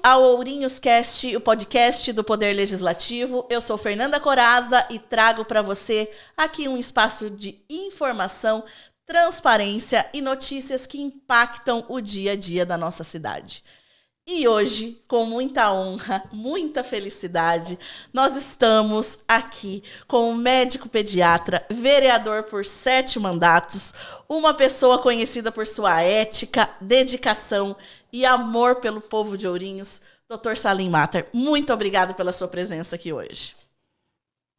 ao Ourinhos Cast, o podcast do Poder Legislativo. Eu sou Fernanda Coraza e trago para você aqui um espaço de informação, transparência e notícias que impactam o dia a dia da nossa cidade. E hoje, com muita honra, muita felicidade, nós estamos aqui com o médico pediatra, vereador por 7 mandatos, uma pessoa conhecida por sua ética, dedicação e amor pelo povo de Ourinhos, Dr. Salim Matter. Muito obrigado pela sua presença aqui hoje.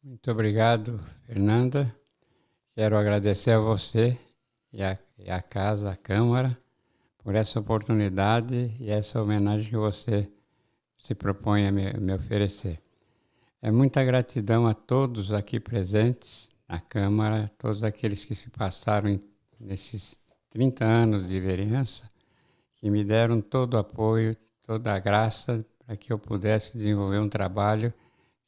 Muito obrigado, Fernanda. Quero agradecer a você e a casa, a Câmara, por essa oportunidade e essa homenagem que você se propõe a me oferecer. É muita gratidão a todos aqui presentes na Câmara, todos aqueles que se passaram nesses 30 anos de vereança, que me deram todo o apoio, toda a graça para que eu pudesse desenvolver um trabalho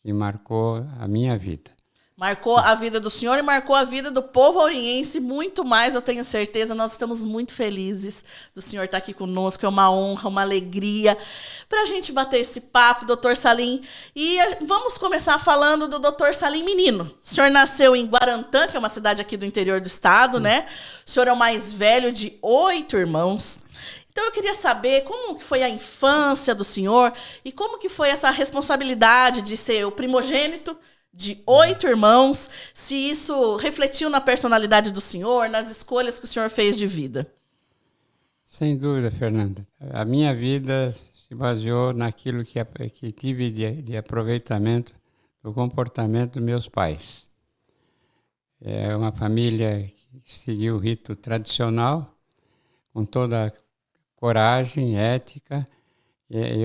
que marcou a minha vida. Marcou a vida do senhor e marcou a vida do povo auriense, muito mais, eu tenho certeza. Nós estamos muito felizes do senhor estar aqui conosco, é uma honra, uma alegria, para a gente bater esse papo, doutor Salim. E vamos começar falando do doutor Salim menino. O senhor nasceu em Guarantã, que é uma cidade aqui do interior do estado, né? O senhor é o mais velho de 8 irmãos. Então eu queria saber como que foi a infância do senhor e como que foi essa responsabilidade de ser o primogênito de 8 irmãos, se isso refletiu na personalidade do senhor, nas escolhas que o senhor fez de vida. Sem dúvida, Fernanda. A minha vida se baseou naquilo que tive de aproveitamento do comportamento dos meus pais. É uma família que seguiu o rito tradicional, com toda a coragem, ética, e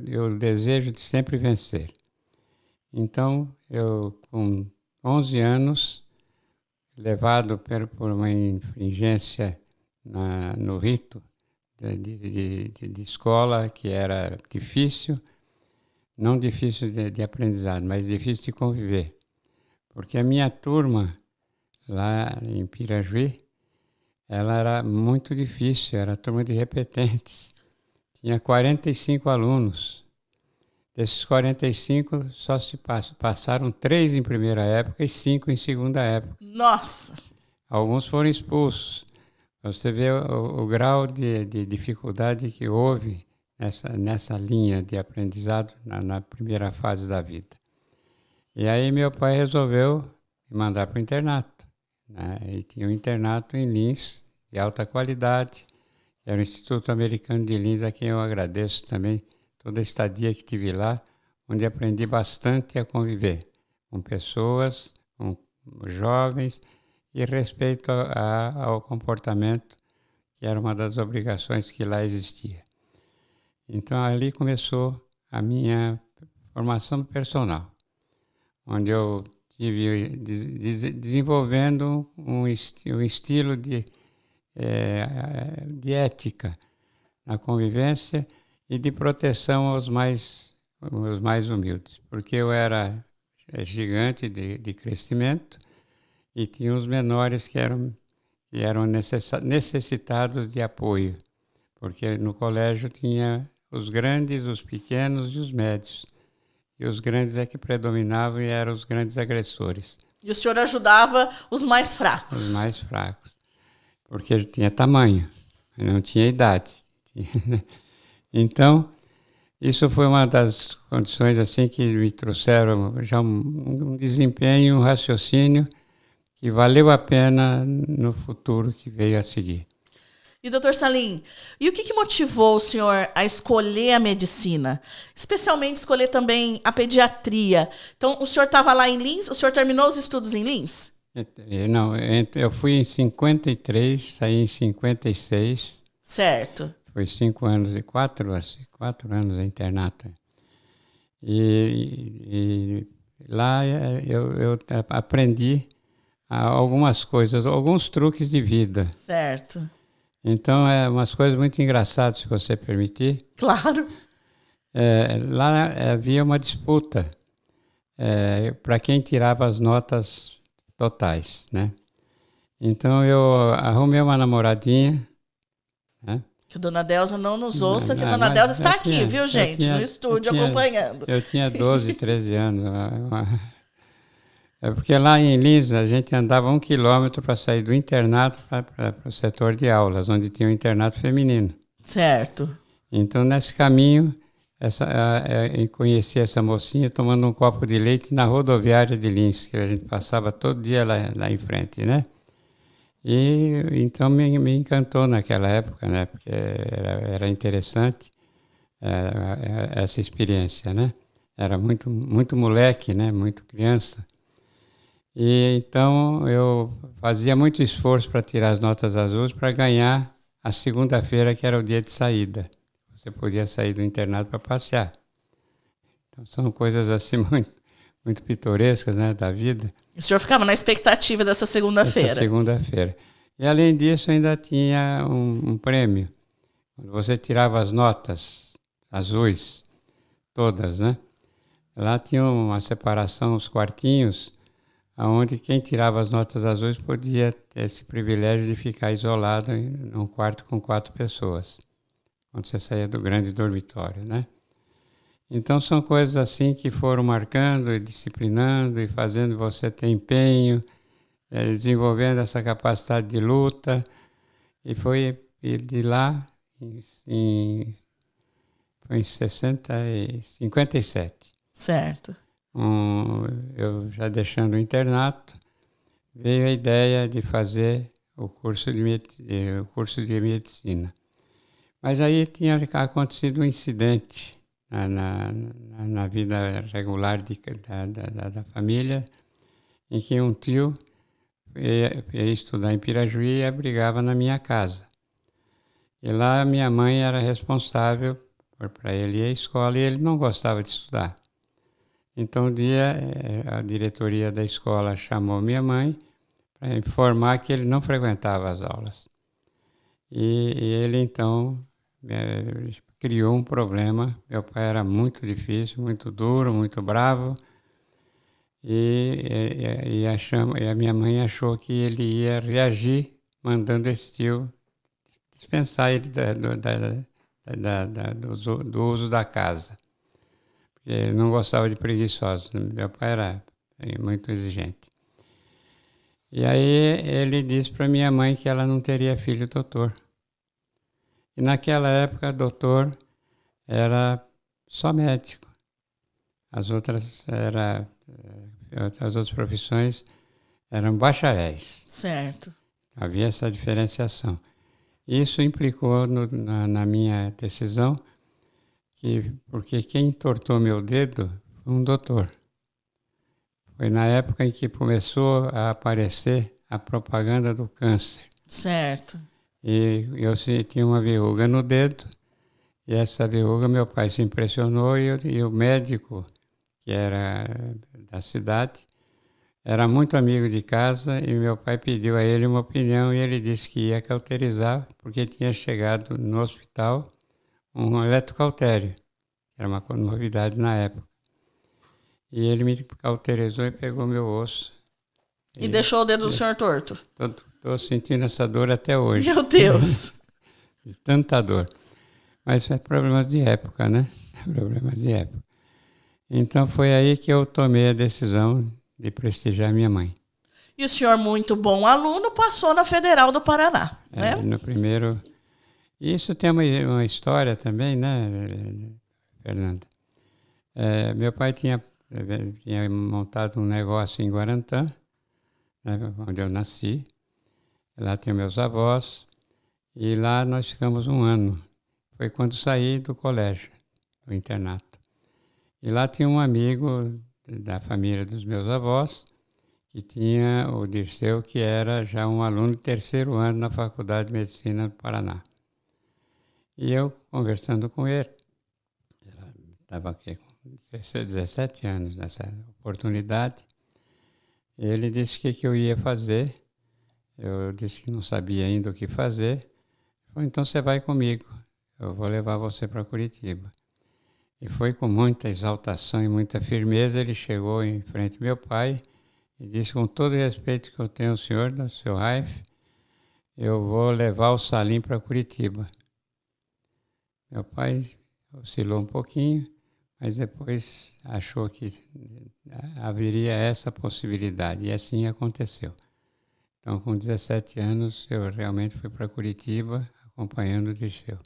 eu desejo de sempre vencer. Então, eu, com 11 anos, levado por uma infringência no rito de escola, que era difícil, não difícil de aprendizado, mas difícil de conviver. Porque a minha turma, lá em Pirajuí, ela era muito difícil, era a turma de repetentes. Tinha 45 alunos. Desses 45, só se passaram 3 em primeira época e 5 em segunda época. Nossa! Alguns foram expulsos. Você vê o grau de dificuldade que houve nessa linha de aprendizado na primeira fase da vida. E aí meu pai resolveu me mandar para o internato, né? E tinha um internato em Lins, de alta qualidade. Era o Instituto Americano de Lins, a quem eu agradeço também toda a estadia que tive lá, onde aprendi bastante a conviver com pessoas, com jovens, e respeito ao comportamento, que era uma das obrigações que lá existia. Então, ali começou a minha formação personal, onde eu tive desenvolvendo um estilo de ética na convivência e de proteção aos mais humildes, porque eu era gigante de crescimento e tinha os menores que eram necessitados de apoio, porque no colégio tinha os grandes, os pequenos e os médios, e os grandes é que predominavam e eram os grandes agressores. E o senhor ajudava os mais fracos? Os mais fracos, porque tinha tamanho, não tinha idade. Então, isso foi uma das condições assim que me trouxeram já um desempenho, um raciocínio que valeu a pena no futuro que veio a seguir. E, doutor Salim, e o que motivou o senhor a escolher a medicina? Especialmente escolher também a pediatria. Então, o senhor estava lá em Lins? O senhor terminou os estudos em Lins? Não, eu fui em 53, saí em 56. Certo. Foi 5 anos e 4 anos de internato. E lá eu aprendi algumas coisas, alguns truques de vida. Certo. Então, é umas coisas muito engraçadas, se você permitir. Claro. Lá havia uma disputa para quem tirava as notas totais, né? Então, eu arrumei uma namoradinha, né? Que Dona Delza não nos ouça, que Dona Delza está aqui, viu, gente? No estúdio acompanhando. Eu tinha 12, 13 anos. É porque lá em Lins a gente andava 1 quilômetro para sair do internato para o setor de aulas, onde tinha o internato feminino. Certo. Então, nesse caminho, eu conheci essa mocinha tomando um copo de leite na rodoviária de Lins, que a gente passava todo dia lá em frente, né? E então me encantou naquela época, né? Porque era interessante essa experiência, né? Era muito, muito moleque, né? Muito criança. E então eu fazia muito esforço para tirar as notas azuis para ganhar a segunda-feira, que era o dia de saída. Você podia sair do internato para passear. Então são coisas assim muito, muito pitorescas, né, da vida. O senhor ficava na expectativa dessa segunda-feira. Essa segunda-feira. E além disso ainda tinha um prêmio. Quando você tirava as notas azuis, todas, né? Lá tinha uma separação, os quartinhos, onde quem tirava as notas azuis podia ter esse privilégio de ficar isolado em um quarto com 4 pessoas, quando você saía do grande dormitório, né? Então são coisas assim que foram marcando e disciplinando e fazendo você ter empenho, desenvolvendo essa capacidade de luta. E foi de lá, foi em 57. Certo. Eu já deixando o internato, veio a ideia de fazer o curso de medicina. Mas aí tinha acontecido um incidente na vida regular da família, em que um tio ia estudar em Pirajuí e abrigava na minha casa. E lá minha mãe era responsável para ele ir à escola e ele não gostava de estudar. Então, um dia, a diretoria da escola chamou minha mãe para informar que ele não frequentava as aulas. E ele, então, criou um problema. Meu pai era muito difícil, muito duro, muito bravo. E a minha mãe achou que ele ia reagir, mandando esse tio dispensar ele do uso da casa. Ele não gostava de preguiçosos. Meu pai era muito exigente. E aí ele disse para minha mãe que ela não teria filho doutor. E naquela época, doutor era só médico. As outras profissões eram bacharéis. Certo. Havia essa diferenciação. Isso implicou na minha decisão, porque quem entortou meu dedo foi um doutor. Foi na época em que começou a aparecer a propaganda do câncer. Certo. E eu tinha uma verruga no dedo, e essa verruga meu pai se impressionou, e o médico, que era da cidade, era muito amigo de casa, e meu pai pediu a ele uma opinião, e ele disse que ia cauterizar, porque tinha chegado no hospital um eletrocautério, que era uma novidade na época. E ele me cauterizou e pegou meu osso. E deixou o dedo do senhor torto? Estou sentindo essa dor até hoje. Meu Deus! De tanta dor. Mas é problemas de época, né? Problemas de época. Então foi aí que eu tomei a decisão de prestigiar minha mãe. E o senhor, muito bom aluno, passou na Federal do Paraná, né? No primeiro... Isso tem uma história também, né, Fernanda? Meu pai tinha montado um negócio em Guarantã, né, onde eu nasci. Lá tem meus avós. E lá nós ficamos 1 ano. Foi quando saí do colégio, do internato. E lá tinha um amigo da família dos meus avós, que tinha o Dirceu, que era já um aluno de 3º ano na Faculdade de Medicina do Paraná. E eu, conversando com ele, estava aqui com 17 anos nessa oportunidade, ele disse que eu ia fazer. Eu disse que não sabia ainda o que fazer. Ele falou, então você vai comigo, eu vou levar você para Curitiba. E foi com muita exaltação e muita firmeza, ele chegou em frente ao meu pai e disse, com todo o respeito que eu tenho ao senhor, do seu Raif, eu vou levar o Salim para Curitiba. Meu pai oscilou um pouquinho, mas depois achou que haveria essa possibilidade, e assim aconteceu. Então, com 17 anos, eu realmente fui para Curitiba, acompanhando o Dirceu.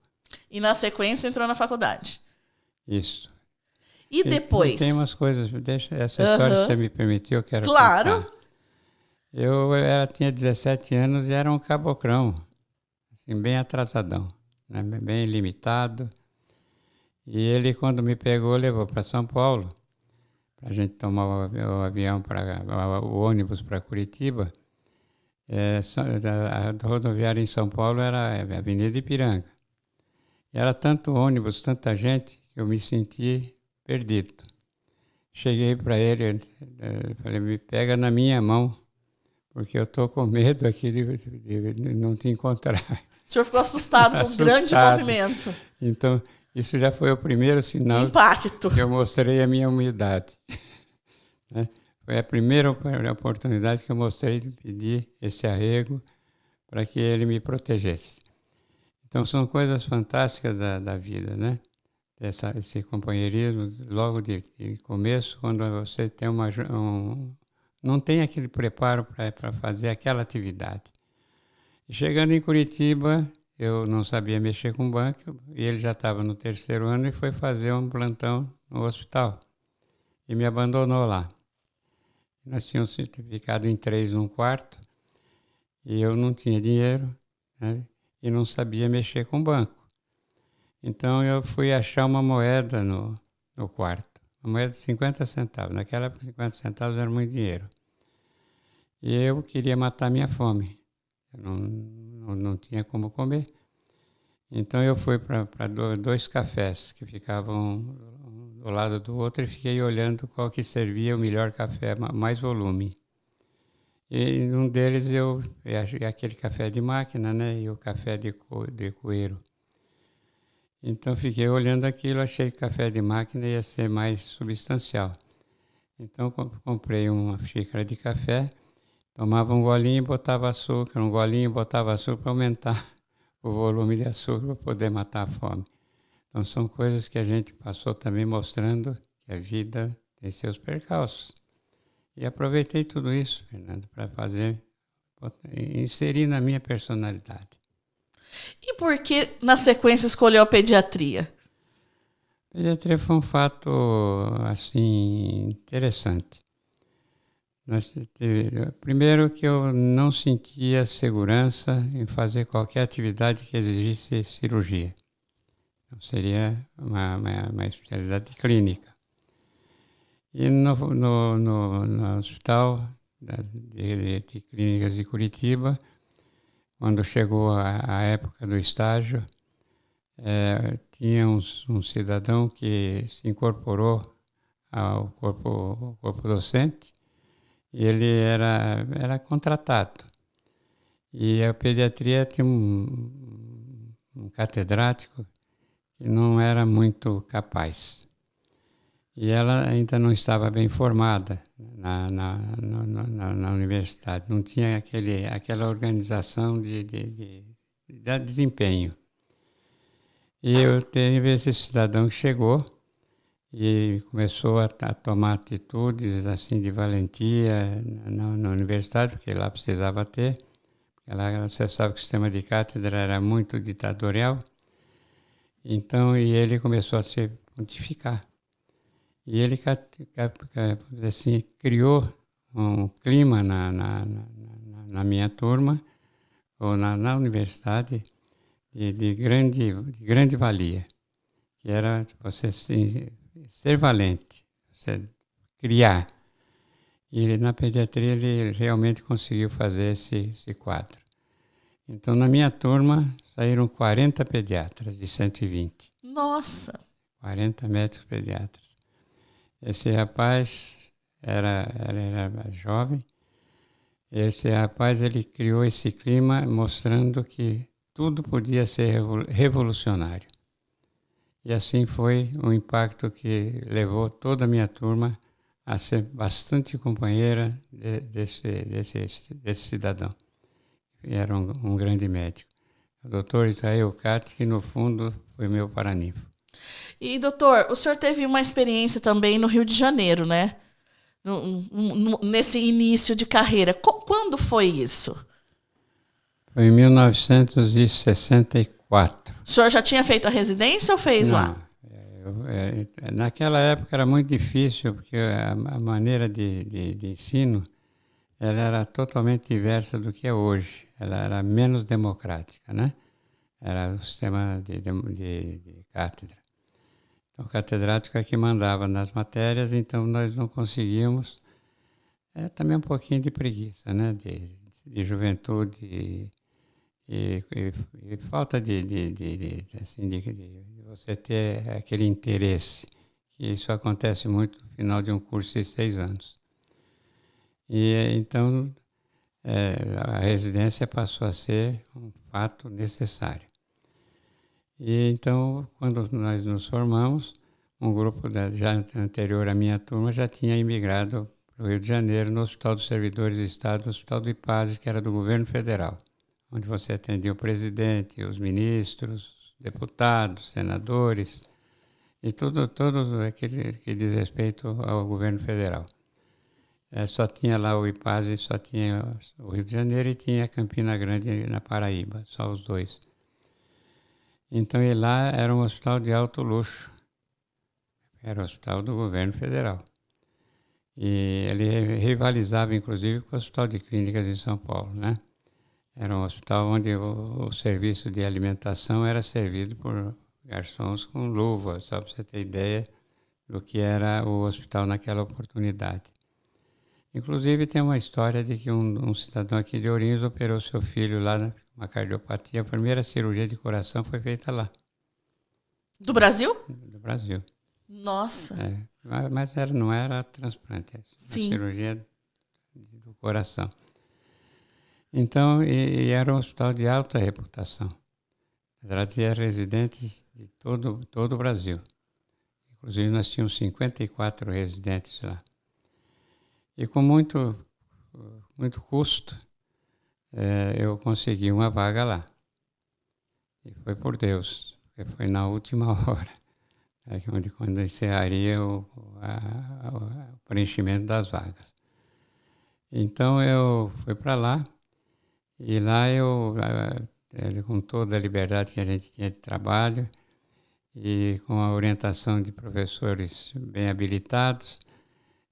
E na sequência entrou na faculdade. Isso. E depois? E tem umas coisas, deixa essa história, se você me permitir, eu quero Claro. contar. Eu tinha 17 anos e era um cabocrão, assim, bem atrasadão, né? Bem limitado. E ele, quando me pegou, levou para São Paulo, para a gente tomar o avião, o ônibus para Curitiba. A rodoviária em São Paulo era a Avenida Ipiranga. E era tanto ônibus, tanta gente, que eu me senti perdido. Cheguei para ele, falei, me pega na minha mão, porque eu estou com medo aqui de não te encontrar. O senhor ficou assustado com o grande movimento. Então, isso já foi o primeiro sinal Impacto. Que eu mostrei a minha humildade. Né? Foi a primeira oportunidade que eu mostrei de pedir esse arrego para que ele me protegesse. Então, são coisas fantásticas da vida, né? Esse companheirismo, logo de começo, quando você tem não tem aquele preparo para fazer aquela atividade. E chegando em Curitiba, eu não sabia mexer com banco, e ele já estava no 3º ano e foi fazer um plantão no hospital. E me abandonou lá. Nós tínhamos ficado em 3 num quarto, e eu não tinha dinheiro, né? E não sabia mexer com banco. Então eu fui achar uma moeda no quarto, uma moeda de 50 centavos. Naquela época, 50 centavos era muito dinheiro. E eu queria matar minha fome. Eu não tinha como comer. Então eu fui para 2 cafés que ficavam do lado do outro e fiquei olhando qual que servia o melhor café, mais volume. E um deles eu achei aquele café de máquina, né? E o café de coeiro. Então fiquei olhando aquilo, achei que café de máquina ia ser mais substancial. Então comprei uma xícara de café, tomava um golinho e botava açúcar, um golinho e botava açúcar para aumentar o volume de açúcar para poder matar a fome. Então são coisas que a gente passou também mostrando que a vida tem seus percalços. E aproveitei tudo isso, Fernando, para inserir na minha personalidade. E por que, na sequência, escolheu a pediatria? A pediatria foi um fato, assim, interessante. Primeiro que eu não sentia segurança em fazer qualquer atividade que exigisse cirurgia. Então, seria uma especialidade clínica. E no hospital de clínicas de Curitiba, quando chegou a época do estágio, tinha um cidadão que se incorporou ao corpo docente, e ele era contratado. E a pediatria tinha um catedrático que não era muito capaz. E ela ainda não estava bem formada na universidade, não tinha aquela organização de desempenho. E eu teve esse cidadão que chegou e começou a tomar atitudes assim de valentia na universidade, porque lá precisava ter. Lá você sabe que o sistema de cátedra era muito ditatorial. Então, e ele começou a se pontificar. E ele assim, criou um clima na minha turma, ou na universidade, de grande valia, que era você ser valente, você criar. E na pediatria ele realmente conseguiu fazer esse quadro. Então, na minha turma, saíram 40 pediatras de 120. Nossa! 40 médicos pediatras. Esse rapaz era jovem. Esse rapaz ele criou esse clima mostrando que tudo podia ser revolucionário. E assim foi um impacto que levou toda a minha turma a ser bastante companheira desse cidadão. Era um grande médico. o doutor Israel Cate, que no fundo foi meu paraninfo. E, doutor, o senhor teve uma experiência também no Rio de Janeiro, né? Nesse início de carreira. Quando foi isso? Foi em 1964. O senhor já tinha feito a residência ou fez Não, lá? naquela época era muito difícil, porque a maneira de ensino ela era totalmente diversa do que é hoje. Ela era menos democrática, né? Era o sistema de cátedra. Então, o catedrático é que mandava nas matérias, então nós não conseguíamos. Também um pouquinho de preguiça, né? De juventude e falta de você ter aquele interesse. Que isso acontece muito no final de um curso de 6 anos. E então a residência passou a ser um fato necessário. E então, quando nós nos formamos, um grupo já anterior à minha turma já tinha imigrado para o Rio de Janeiro, no Hospital dos Servidores do Estado, no Hospital do IPASE, que era do governo federal, onde você atendia o presidente, os ministros, deputados, senadores, e tudo aquele que diz respeito ao governo federal. Só tinha lá o IPASE, só tinha o Rio de Janeiro e tinha Campina Grande na Paraíba, só os dois. Então, e lá era um hospital de alto luxo. Era o hospital do governo federal. E ele rivalizava, inclusive, com o Hospital de Clínicas em São Paulo, né? Era um hospital onde o serviço de alimentação era servido por garçons com luva, só para você ter ideia do que era o hospital naquela oportunidade. Inclusive, tem uma história de que um cidadão aqui de Ourinhos operou seu filho lá, uma cardiopatia. A primeira cirurgia de coração foi feita lá. Do Brasil? Do Brasil. Nossa. Mas não era transplante, era Sim. cirurgia do coração. Então, e era um hospital de alta reputação. Ela tinha residentes de todo o Brasil. Inclusive, nós tínhamos 54 residentes lá. E com muito custo, eu consegui uma vaga lá. E foi por Deus, porque foi na última hora, quando encerraria o preenchimento das vagas. Então eu fui para lá, e lá com toda a liberdade que a gente tinha de trabalho, e com a orientação de professores bem habilitados,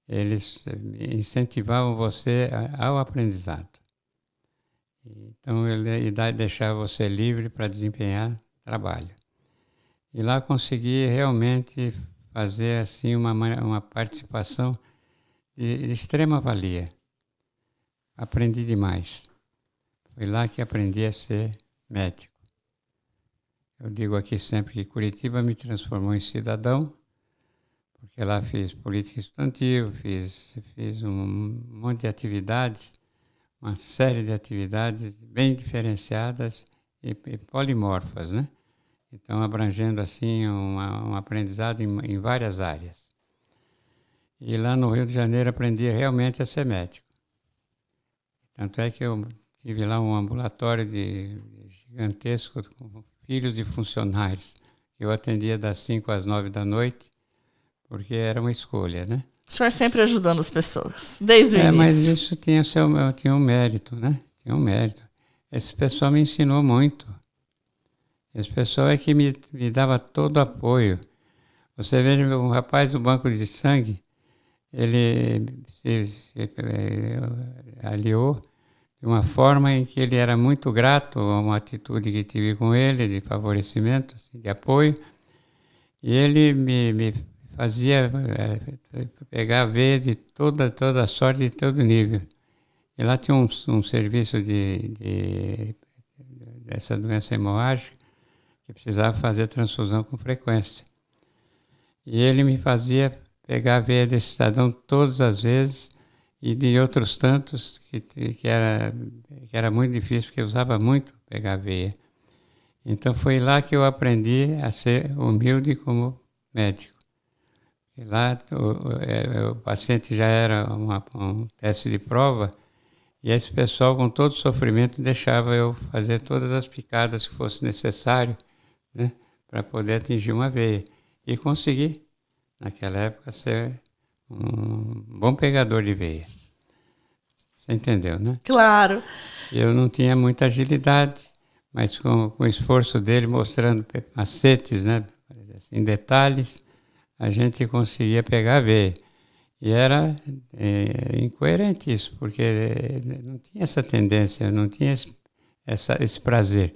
eles incentivavam você ao aprendizado. Então, ele deixava você livre para desempenhar trabalho. E lá consegui realmente fazer assim uma participação de extrema valia. Aprendi demais. Foi lá que aprendi a ser médico. Eu digo aqui sempre que Curitiba me transformou em cidadão, porque lá fiz política estudantil, fiz um monte de atividades, uma série de atividades bem diferenciadas e polimorfas, né? Então, abrangendo assim um aprendizado em várias áreas. E lá no Rio de Janeiro aprendi realmente a ser médico. Tanto é que eu tive lá um ambulatório gigantesco com filhos de funcionários. Eu atendia das 5 às 9 da noite, porque era uma escolha, né? O senhor sempre ajudando as pessoas, desde o início. Mas isso tinha um mérito, né? Tinha um mérito. Esse pessoal me ensinou muito. Esse pessoal é que me dava todo o apoio. Você veja, um rapaz do banco de sangue, ele se aliou de uma forma em que ele era muito grato a uma atitude que tive com ele, de favorecimento, assim, de apoio. E ele me fazia pegar a veia de toda a sorte de todo nível. E lá tinha um serviço dessa doença hemorrágica que precisava fazer transfusão com frequência. E ele me fazia pegar a veia desse cidadão todas as vezes e de outros tantos que era muito difícil, porque eu usava muito pegar a veia. Então foi lá que eu aprendi a ser humilde como médico. E lá o paciente já era um teste de prova E esse pessoal, com todo sofrimento, deixava eu fazer todas as picadas que fosse necessário, né, para poder atingir uma veia. E consegui, naquela época, ser um bom pegador de veia. Você entendeu, né? Claro. Eu não tinha muita agilidade, mas com o esforço dele, mostrando macetes, né, assim, detalhes, a gente conseguia pegar a veia. E era incoerente isso, porque não tinha essa tendência, não tinha esse prazer.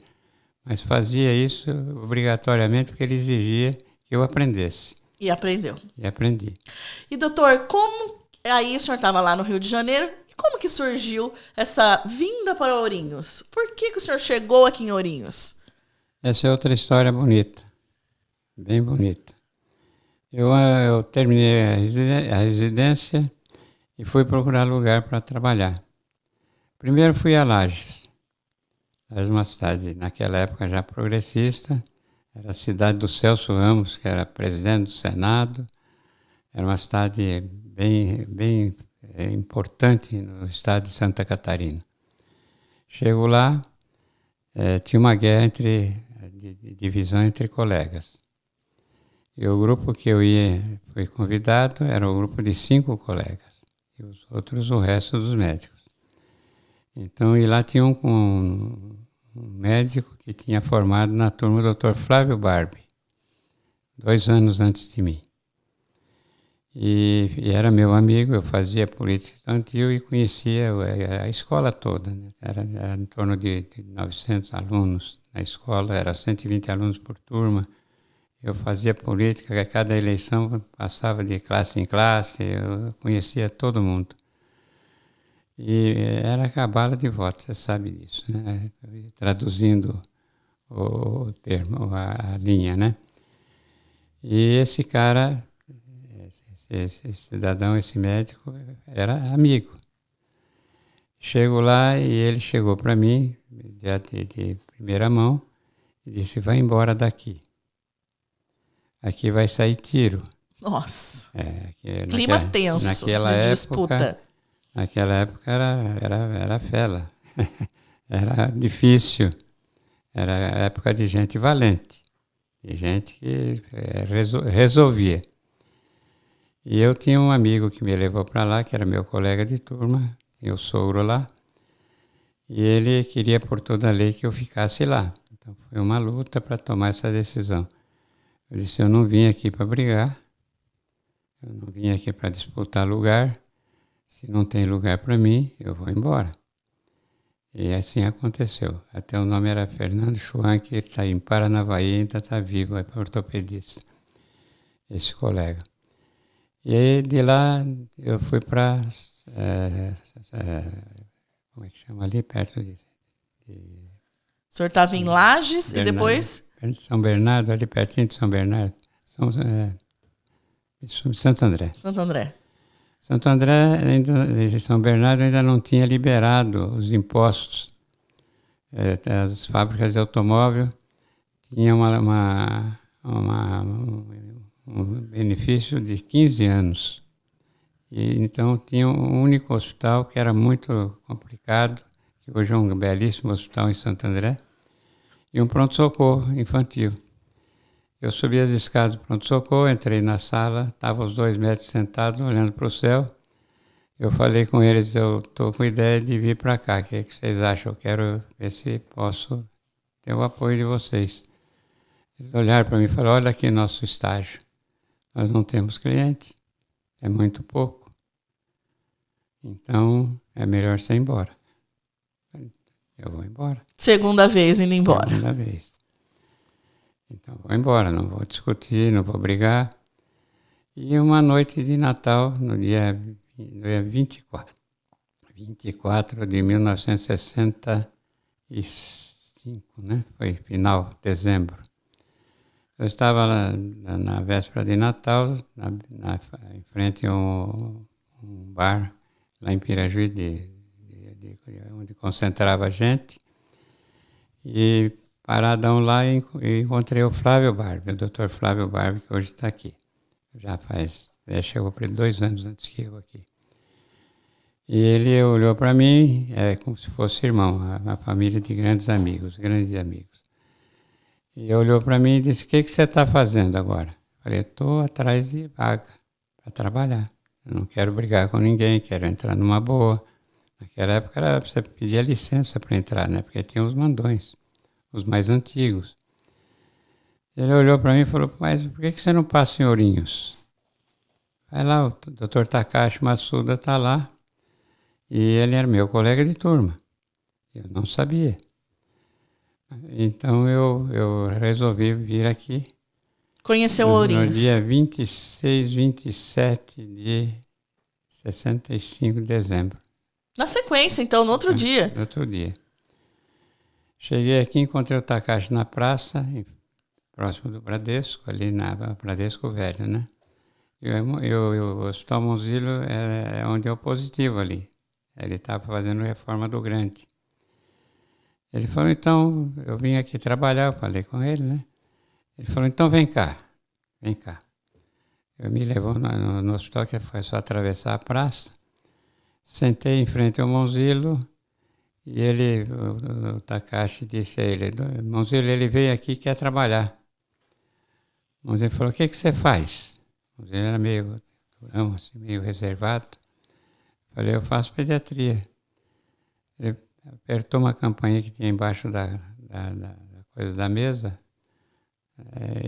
Mas fazia isso obrigatoriamente porque ele exigia que eu aprendesse. E aprendeu. E aprendi. E doutor, como... Aí o senhor estava lá no Rio de Janeiro, e como que surgiu essa vinda para Ourinhos? Por que o senhor chegou aqui em Ourinhos? Essa é outra história bonita, bem bonita. Eu terminei a residência e fui procurar lugar para trabalhar. Primeiro fui a Lages. Era uma cidade, naquela época, já progressista. Era a cidade do Celso Ramos, que era presidente do Senado. Era uma cidade bem importante no estado de Santa Catarina. Chego lá, tinha uma guerra de divisão entre colegas. E o grupo que eu fui convidado, era um grupo de 5 colegas. E os outros, o resto dos médicos. Então, e lá tinha um médico que tinha formado na turma do Dr. Flávio Barbi, 2 anos antes de mim. E era meu amigo, eu fazia política estudantil e conhecia a escola toda, né? Era em torno de 900 alunos na escola, era 120 alunos por turma. Eu fazia política, a cada eleição passava de classe em classe, eu conhecia todo mundo. E era a cabala de voto, você sabe disso, né? Traduzindo o termo, a linha, né? E esse cara, esse cidadão, esse médico, era amigo. Chego lá e ele chegou para mim, de primeira mão, e disse, vai embora daqui. Aqui vai sair tiro. Nossa. Clima tenso de disputa. Naquela época era fela. Era difícil. Era época de gente valente. De gente que resolvia. E eu tinha um amigo que me levou para lá, que era meu colega de turma, tinha o sogro lá. E ele queria por toda a lei que eu ficasse lá. Então foi uma luta para tomar essa decisão. Eu disse, eu não vim aqui para brigar, eu não vim aqui para disputar lugar, se não tem lugar para mim, eu vou embora. E assim aconteceu. Até o nome era Fernando Schwank, ele está em Paranavaí, ainda está vivo, é ortopedista, esse colega. E aí de lá eu fui para, como é que chama ali, perto de o senhor estava em Lages e depois... São Bernardo, ali pertinho de São Bernardo. Santo André. Santo André. Santo André, São Bernardo ainda não tinha liberado os impostos. As fábricas de automóvel tinham um benefício de 15 anos. E, então tinha um único hospital que era muito complicado, que hoje é um belíssimo hospital em Santo André, e um pronto-socorro infantil. Eu subi as escadas do pronto-socorro, entrei na sala, estavam os 2 médicos sentados, olhando para o céu. Eu falei com eles, eu estou com ideia de vir para cá, o que vocês acham? Eu quero ver se posso ter o apoio de vocês. Eles olharam para mim e falaram, olha aqui nosso estágio, nós não temos cliente, é muito pouco, então é melhor você ir embora. Eu vou embora. Segunda vez indo embora. Segunda vez. Então vou embora, não vou discutir, não vou brigar. E uma noite de Natal, no dia 24 de 1965, né? Foi final de dezembro. Eu estava lá, na véspera de Natal, em frente a um bar lá em Pirajuí, onde concentrava a gente, e paradão lá encontrei o Flávio Barbi, o Dr. Flávio Barbi, que hoje está aqui. Chegou por 2 anos antes que eu aqui. E ele olhou para mim, como se fosse irmão, uma família de grandes amigos. E olhou para mim e disse: "O que você está fazendo agora?" Falei: "Estou atrás de vaga para trabalhar. Eu não quero brigar com ninguém, quero entrar numa boa." Naquela época era você pedia licença para entrar, né? Porque tinha os mandões, os mais antigos. Ele olhou para mim e falou: "Mas por que você não passa em Ourinhos? Vai lá, o Dr. Takashi Masuda está lá." E ele era meu colega de turma. Eu não sabia. Então eu resolvi vir aqui. Conheceu no Ourinhos. dia 26, 27 de 65 de dezembro. Na sequência, então, no outro dia. No outro dia. Cheguei aqui, encontrei o Takashi na praça, próximo do Bradesco, ali na Bradesco Velho, né? E o Hospital Monzilo é onde é o positivo ali. Ele estava fazendo reforma do Grande. Ele falou: "Então, eu vim aqui trabalhar." Eu falei com ele, né? Ele falou: "Então vem cá. Eu me levou no hospital, que foi só atravessar a praça. Sentei em frente ao Monzilo e o Takashi disse a ele: "Monzilo, ele veio aqui e quer trabalhar." O Monzilo falou: "O que você faz?" O Monzilo era meio durão, assim, meio reservado. Falei: "Eu faço pediatria." Ele apertou uma campainha que tinha embaixo da coisa da mesa.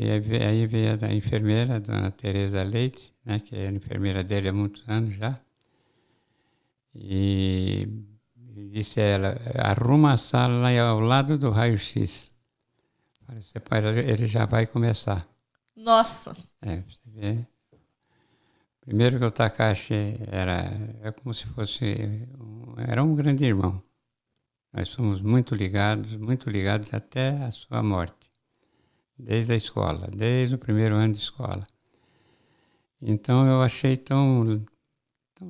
E aí veio a enfermeira, a dona Tereza Leite, né, que é a enfermeira dele há muitos anos já. E disse a ela: "Arruma a sala lá ao lado do raio-x." Ele já vai começar. Nossa! Você vê. Primeiro que o Takashi era como se fosse era um grande irmão. Nós somos muito ligados até a sua morte. Desde a escola, desde o primeiro ano de escola. Então eu achei tão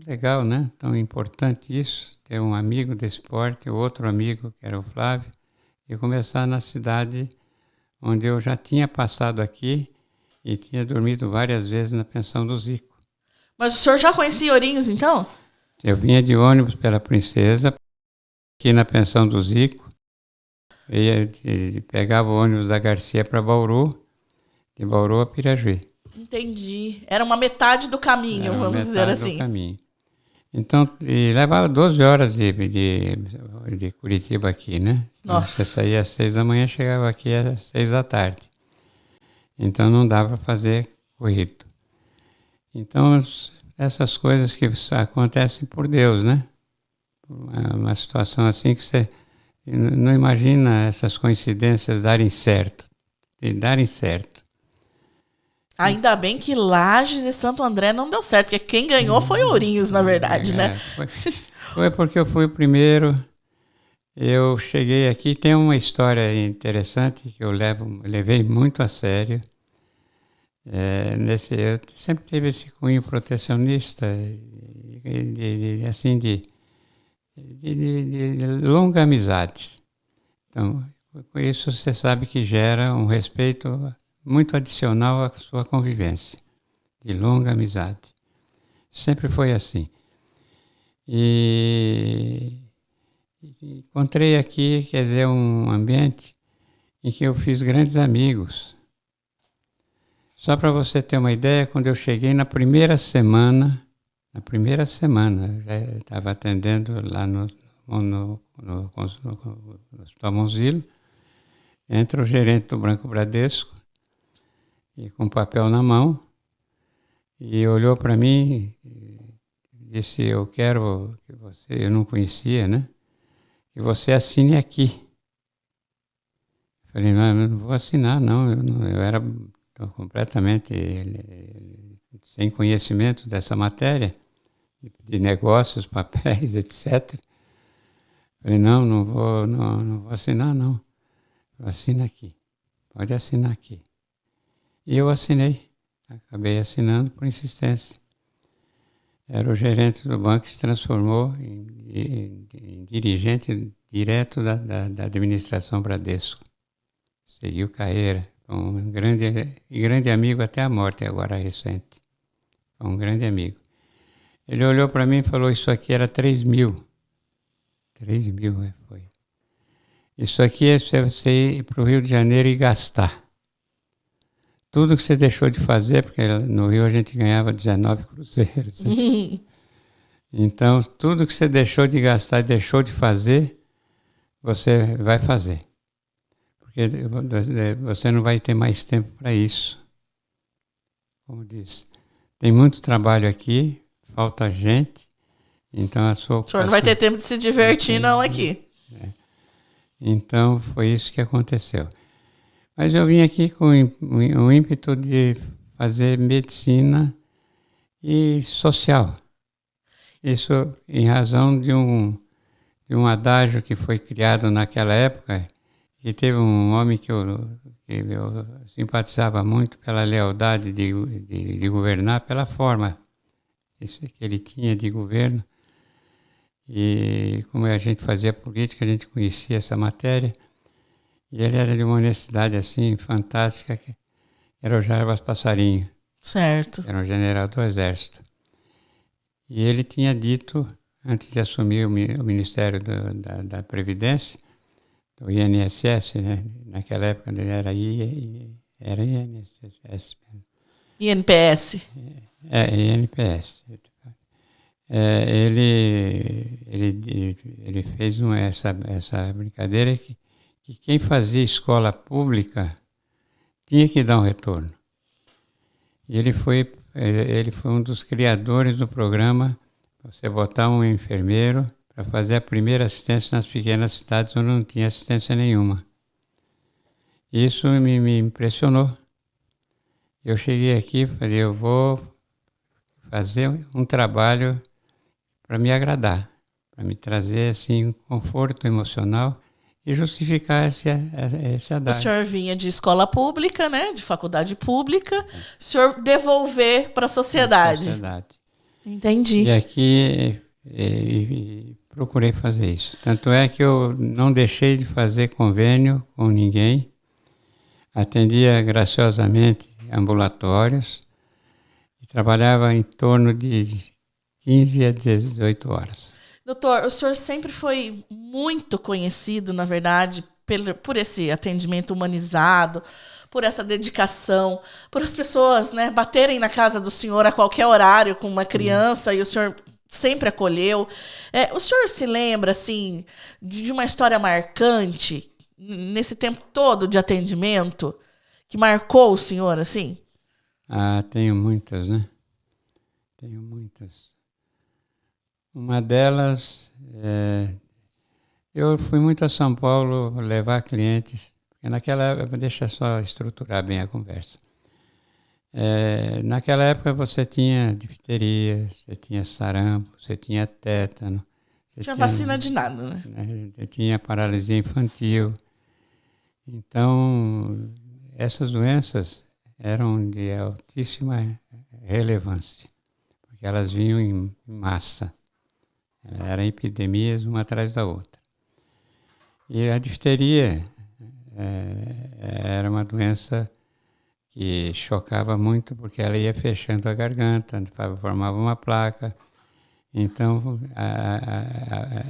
legal, né? Tão importante isso, ter um amigo desse porte, outro amigo, que era o Flávio, e começar na cidade onde eu já tinha passado aqui e tinha dormido várias vezes na pensão do Zico. Mas o senhor já conhecia Ourinhos, então? Eu vinha de ônibus pela Princesa, aqui na pensão do Zico, pegava o ônibus da Garcia para Bauru, de Bauru a Pirajuí. Entendi. Era uma metade do caminho, vamos dizer assim. Do caminho. Então, e levava 12 horas de Curitiba aqui, né? Nossa. Você saía às 6 da manhã, chegava aqui às 6 da tarde. Então não dava para fazer corrido. Então, essas coisas que acontecem por Deus, né? Uma situação assim que você não imagina essas coincidências darem certo. Ainda bem que Lages e Santo André não deu certo, porque quem ganhou foi Ourinhos, na verdade, né? Foi porque eu fui o primeiro. Eu cheguei aqui, tem uma história interessante que eu levei muito a sério. Eu sempre tive esse cunho protecionista, de longa amizade. Então, com isso você sabe que gera um respeito muito adicional à sua convivência, de longa amizade. Sempre foi assim. E encontrei aqui, quer dizer, um ambiente em que eu fiz grandes amigos. Só para você ter uma ideia, quando eu cheguei na primeira semana, já estava atendendo lá no Hospital Monzilo, entra o gerente do Banco Bradesco, e com papel na mão, e olhou para mim e disse: "Eu quero que você," eu não conhecia, né? "Que você assine aqui." Falei: "Não, eu não vou assinar, não." Eu era completamente sem conhecimento dessa matéria, de negócios, papéis, etc. Falei: não vou assinar, não. Assina aqui. Pode assinar aqui. E eu assinei. Acabei assinando por insistência. Era o gerente do banco que se transformou em dirigente direto da administração Bradesco. Seguiu carreira. Um grande amigo até a morte, agora recente. Um grande amigo. Ele olhou para mim e falou, isso aqui era 3.000. 3.000, foi. Isso aqui é você ir para o Rio de Janeiro e gastar. Tudo que você deixou de fazer, porque no Rio a gente ganhava 19 cruzeiros. Né? Então, tudo que você deixou de gastar e deixou de fazer, você vai fazer. Porque você não vai ter mais tempo para isso. Como diz, tem muito trabalho aqui, falta gente, então a sua ocupação... O senhor não vai ter tempo de se divertir, não, aqui. Então, foi isso que aconteceu. Mas eu vim aqui com o ímpeto de fazer medicina e social. Isso em razão de um adágio que foi criado naquela época, que teve um homem que eu simpatizava muito pela lealdade de governar, pela forma que ele tinha de governo. E como a gente fazia política, a gente conhecia essa matéria. E ele era de uma honestidade assim, fantástica, que era o Jarbas Passarinho. Certo. Era um general do Exército. E ele tinha dito, antes de assumir o Ministério da Previdência, do INSS, né? Naquela época ele era INSS. INPS. INPS. Ele fez essa brincadeira que quem fazia escola pública tinha que dar um retorno. E ele foi um dos criadores do programa, você botar um enfermeiro para fazer a primeira assistência nas pequenas cidades onde não tinha assistência nenhuma. Isso me impressionou. Eu cheguei aqui e falei, eu vou fazer um trabalho para me agradar, para me trazer assim, conforto emocional e justificar esse adágio. O senhor vinha de escola pública, né, de faculdade pública, o senhor devolver para a sociedade. Entendi. E aqui procurei fazer isso. Tanto é que eu não deixei de fazer convênio com ninguém, atendia graciosamente ambulatórios e trabalhava em torno de 15 a 18 horas. Doutor, o senhor sempre foi muito conhecido, na verdade, por esse atendimento humanizado, por essa dedicação, por as pessoas, né, baterem na casa do senhor a qualquer horário com uma criança e o senhor sempre acolheu. O senhor se lembra, assim, de uma história marcante nesse tempo todo de atendimento que marcou o senhor, assim? Ah, tenho muitas, né? Tenho muitas. Uma delas, eu fui muito a São Paulo levar clientes, porque naquela época, deixa só estruturar bem a conversa. Naquela época você tinha difteria, você tinha sarampo, você tinha tétano. Você tinha vacina de nada, né? Você tinha paralisia infantil. Então, essas doenças eram de altíssima relevância, porque elas vinham em massa. Eram epidemias uma atrás da outra. E a difteria era uma doença que chocava muito porque ela ia fechando a garganta, formava uma placa. Então,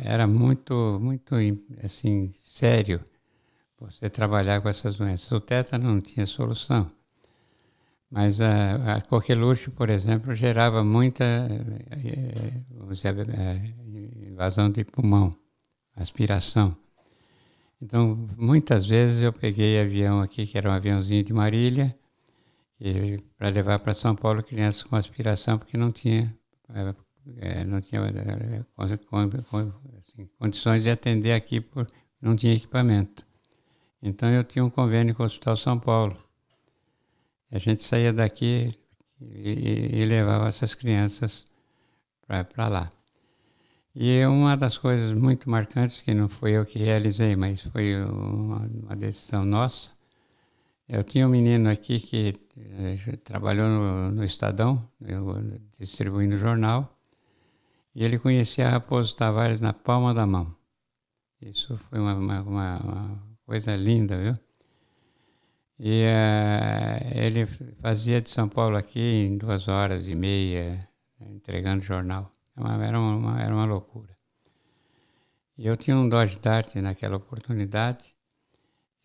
era muito, muito assim, sério você trabalhar com essas doenças. O tétano não tinha solução. Mas a coqueluche, por exemplo, gerava muita invasão de pulmão, aspiração. Então, muitas vezes eu peguei avião aqui, que era um aviãozinho de Marília, para levar para São Paulo crianças com aspiração, porque não tinha condições de atender aqui, porque não tinha equipamento. Então, eu tinha um convênio com o Hospital São Paulo. A gente saía daqui e levava essas crianças para lá. E uma das coisas muito marcantes, que não foi eu que realizei, mas foi uma decisão nossa, eu tinha um menino aqui que trabalhou no Estadão, distribuindo jornal, e ele conhecia a Raposo Tavares na palma da mão. Isso foi uma coisa linda, viu? E ele fazia de São Paulo aqui em 2 horas e meia, entregando jornal. Era uma loucura. E eu tinha um Dodge Dart naquela oportunidade.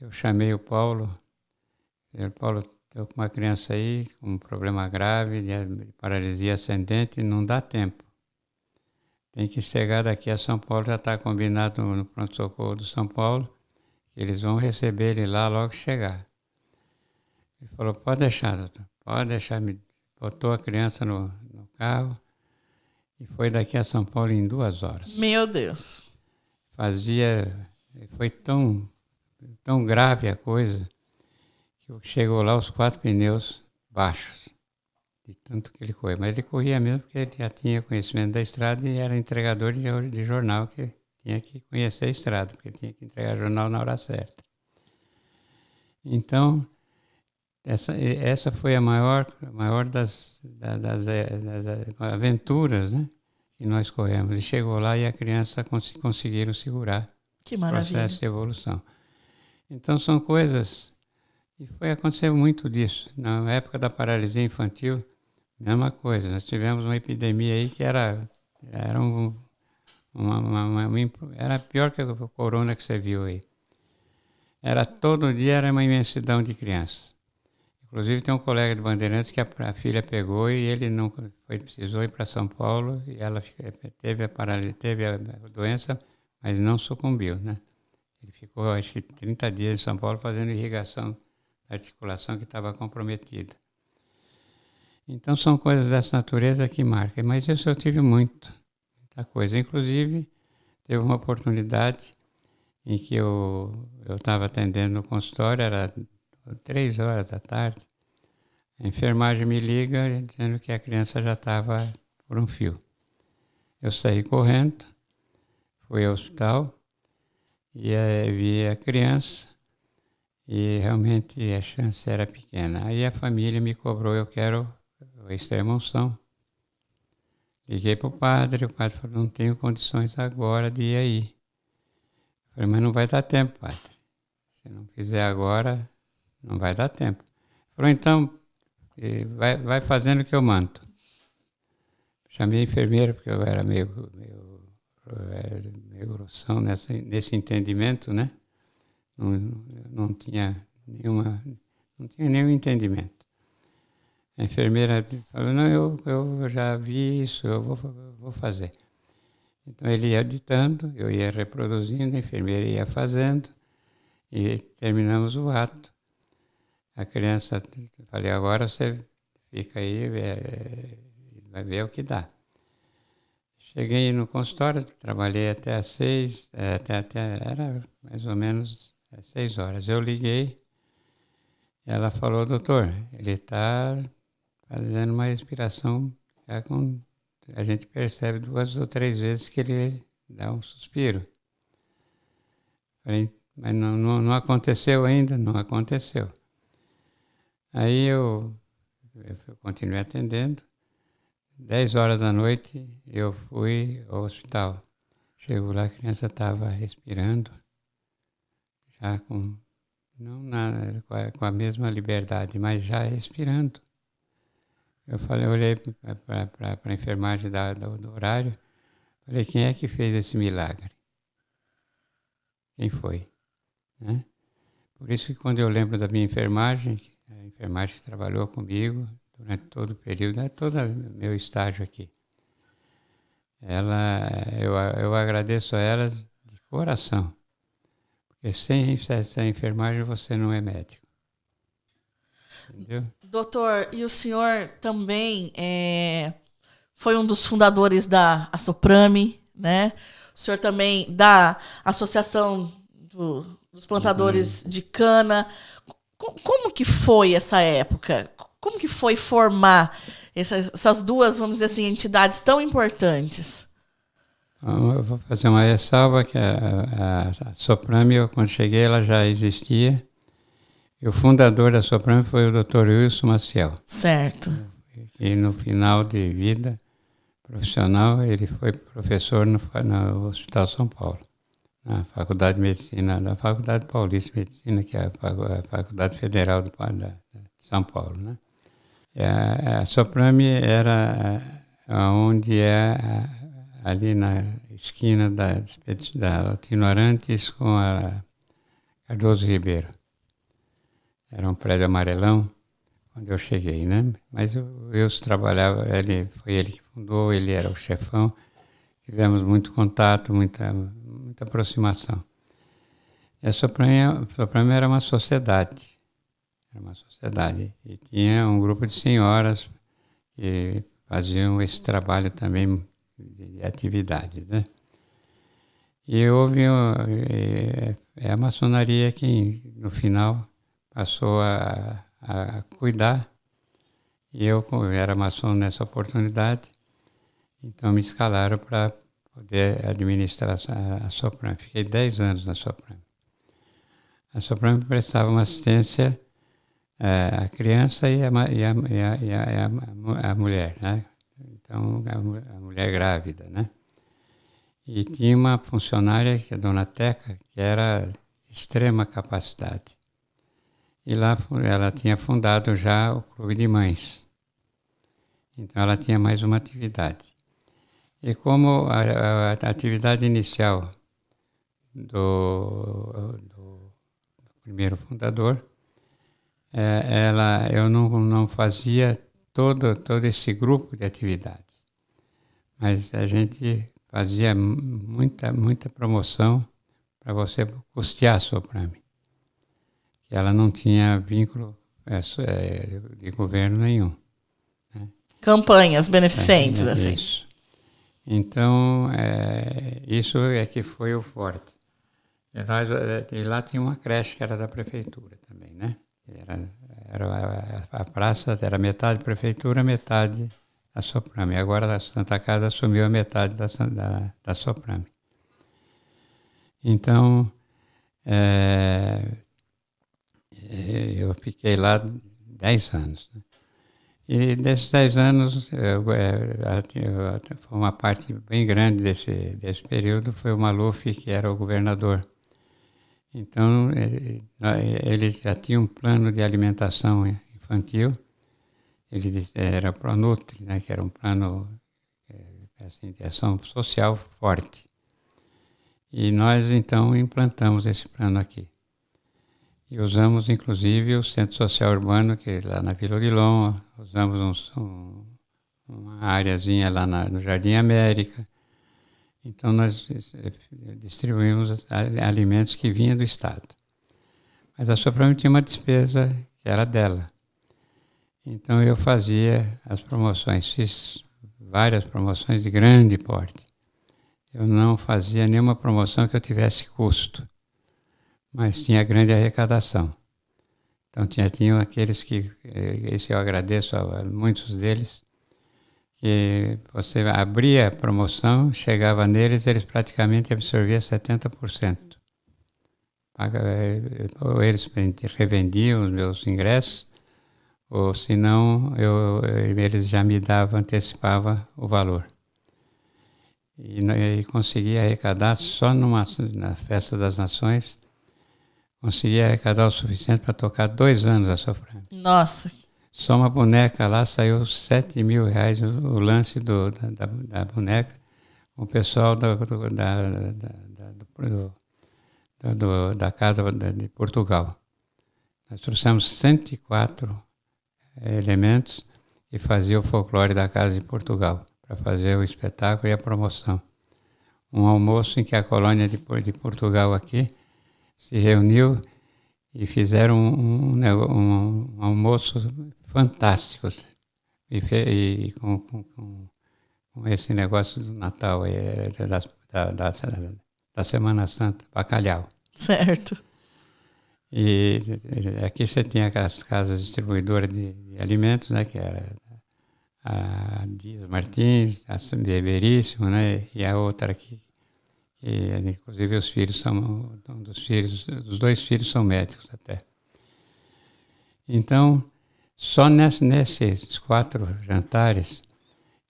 Eu chamei o Paulo. Paulo, estou com uma criança aí com um problema grave de paralisia ascendente, não dá tempo. Tem que chegar daqui a São Paulo, já está combinado no pronto-socorro do São Paulo, que eles vão receber ele lá logo que chegar. Ele falou, pode deixar, doutor, pode deixar. Me botou a criança no carro e foi daqui a São Paulo em 2 horas. Meu Deus. Foi tão grave a coisa, que chegou lá os 4 pneus baixos. De tanto que ele corria. Mas ele corria mesmo porque ele já tinha conhecimento da estrada e era entregador de jornal, que tinha que conhecer a estrada, porque tinha que entregar jornal na hora certa. Então, essa foi a maior das aventuras, né, que nós corremos. E chegou lá e a criança conseguiram segurar Que o maravilha. processo de evolução. Então, são coisas... E aconteceu muito disso. Na época da paralisia infantil, mesma coisa. Nós tivemos uma epidemia aí que era pior que o corona que você viu aí. Todo dia era uma imensidão de crianças. Inclusive tem um colega de Bandeirantes que a filha pegou e ele não precisou ir para São Paulo e ela teve a doença, mas não sucumbiu, né? Ele ficou, acho que 30 dias em São Paulo fazendo irrigação da articulação que estava comprometida. Então são coisas dessa natureza que marcam. Mas isso eu tive muita coisa. Inclusive, teve uma oportunidade em que eu estava atendendo no consultório, era 3 horas da tarde. A enfermagem me liga dizendo que a criança já estava por um fio. Eu saí correndo, fui ao hospital e vi a criança. E realmente a chance era pequena. Aí a família me cobrou, eu quero a extrema-unção. Liguei para o padre falou, não tenho condições agora de ir aí. Eu falei, mas não vai dar tempo, padre. Se não fizer agora, não vai dar tempo. Ele falou, então, vai fazendo o que eu mando. Chamei a enfermeira, porque eu era meio grossão nesse entendimento, né? Não tinha nenhum entendimento. A enfermeira falou, não, eu já vi isso, eu vou fazer. Então ele ia ditando, eu ia reproduzindo, a enfermeira ia fazendo e terminamos o ato. A criança, falei, agora você fica aí, vai ver o que dá. Cheguei no consultório, trabalhei até às 6, era mais ou menos 6 horas. Eu liguei, ela falou, doutor, ele está fazendo uma respiração, a gente percebe 2 ou 3 vezes que ele dá um suspiro. Falei, mas não aconteceu ainda? Não aconteceu. Aí eu continuei atendendo. 10 horas da noite eu fui ao hospital. Chego lá, a criança estava respirando, já com a mesma liberdade, mas já respirando. Eu olhei para a enfermagem do horário, falei, quem é que fez esse milagre? Quem foi? Né? Por isso que quando eu lembro da minha enfermagem, a enfermagem que trabalhou comigo durante todo o período, todo o meu estágio aqui, eu agradeço a elas de coração. Porque sem essa enfermagem você não é médico. Entendeu? Doutor, e o senhor também foi um dos fundadores da Assoprame, né? O senhor também da Associação dos Plantadores de Cana. Como que foi essa época? Como que foi formar essas duas, vamos dizer assim, entidades tão importantes? Eu vou fazer uma ressalva que a Soprame, quando cheguei, ela já existia. E o fundador da Soprame foi o Dr. Wilson Maciel. Certo. E no final de vida profissional, ele foi professor no Hospital São Paulo, na Faculdade de Medicina, da Faculdade Paulista de Medicina, que é a Faculdade Federal de São Paulo, né? A Soprame onde é ali na esquina da Altino Arantes com a Cardoso Ribeiro. Era um prédio amarelão, onde eu cheguei, né? Mas eu trabalhava, foi ele que fundou, ele era o chefão. Tivemos muito contato, muita aproximação. E a Soprano era uma sociedade. E tinha um grupo de senhoras que faziam esse trabalho também de atividades, né? E houve a maçonaria que, no final, passou a cuidar. E eu era maçom nessa oportunidade, então me escalaram para poder administrar a Soprano. Fiquei 10 anos na Soprano. A Soprano prestava uma assistência à criança e à mulher, né? Então, a mulher grávida, né? E tinha uma funcionária, que é a Dona Teca, que era de extrema capacidade. E lá ela tinha fundado já o Clube de Mães. Então ela tinha mais uma atividade. E como a atividade inicial do primeiro fundador, eu não fazia todo esse grupo de atividades. Mas a gente fazia muita promoção para você custear a Soprano. Que ela não tinha vínculo de governo nenhum. Né? Campanhas beneficentes, assim. Isso. Então, isso é que foi o forte. E lá tinha uma creche que era da prefeitura também, né? A praça era metade prefeitura, metade da Soprano. E agora a Santa Casa assumiu a metade da Soprano. Então, eu fiquei lá 10 anos. Né? E desses 10 anos, foi uma parte bem grande desse período, foi o Maluf, que era o governador. Então, ele já tinha um plano de alimentação infantil, ele era Pronutri, né, que era um plano assim, de ação social forte. E nós, então, implantamos esse plano aqui. E usamos, inclusive, o Centro Social Urbano, que é lá na Vila Odilon, usamos uma areazinha lá no Jardim América. Então, nós distribuímos alimentos que vinham do Estado. Mas a Soprano tinha uma despesa que era dela. Então, eu fazia as promoções, fiz várias promoções de grande porte. Eu não fazia nenhuma promoção que eu tivesse custo, mas tinha grande arrecadação. Então, tinham aqueles que, esse eu agradeço a muitos deles, que você abria a promoção, chegava neles, eles praticamente absorviam 70%. Ou eles revendiam os meus ingressos, ou se não, eles já me davam, antecipava o valor. E conseguia arrecadar só na Festa das Nações, conseguia arrecadar o suficiente para tocar 2 anos a Soprano. Nossa! Só uma boneca lá saiu R$7.000 o lance da boneca. O pessoal da Casa de Portugal. Nós trouxemos 104 elementos e fazia o folclore da Casa de Portugal, para fazer o espetáculo e a promoção. Um almoço em que a colônia de Portugal aqui se reuniu e fizeram um almoço fantástico. E com esse negócio do Natal, da Semana Santa, bacalhau. Certo. E aqui você tinha as casas distribuidoras de alimentos, né, que era a Dias Martins, a Beberíssimo, né, e a outra aqui, que inclusive os filhos são, os 2 filhos são médicos até. Então, só nesses 4 jantares,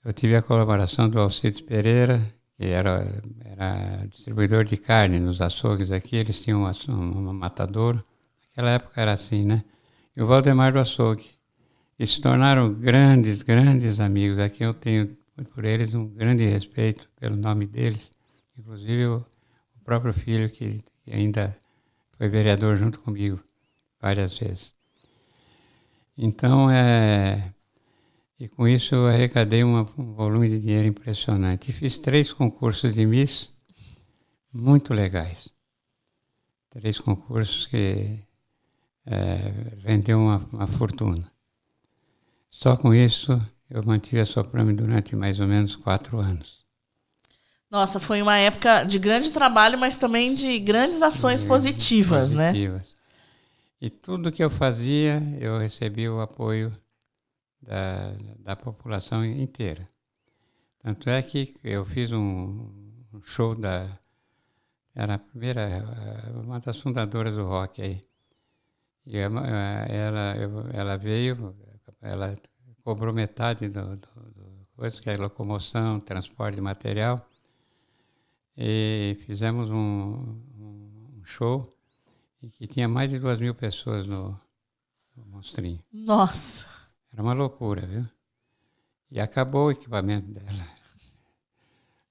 eu tive a colaboração do Alcides Pereira, que era distribuidor de carne nos açougues aqui, eles tinham uma matadouro, naquela época era assim, né? E o Valdemar do Açougue. E se tornaram grandes amigos. Aqui eu tenho por eles um grande respeito pelo nome deles, inclusive o próprio filho que ainda foi vereador junto comigo várias vezes. Então, e com isso eu arrecadei um volume de dinheiro impressionante. E fiz 3 concursos de Miss muito legais. 3 concursos que rendeu uma fortuna. Só com isso eu mantive a Soprame durante mais ou menos 4 anos. Nossa, foi uma época de grande trabalho, mas também de grandes ações positivas, né? E tudo que eu fazia, eu recebia o apoio da população inteira. Tanto é que eu fiz um show era a primeira, uma das fundadoras do rock aí. E ela veio, ela cobrou metade do coisa, que é locomoção, transporte de material. E fizemos um show em que tinha mais de 2.000 pessoas no Monstrinho. Nossa! Era uma loucura, viu? E acabou o equipamento dela.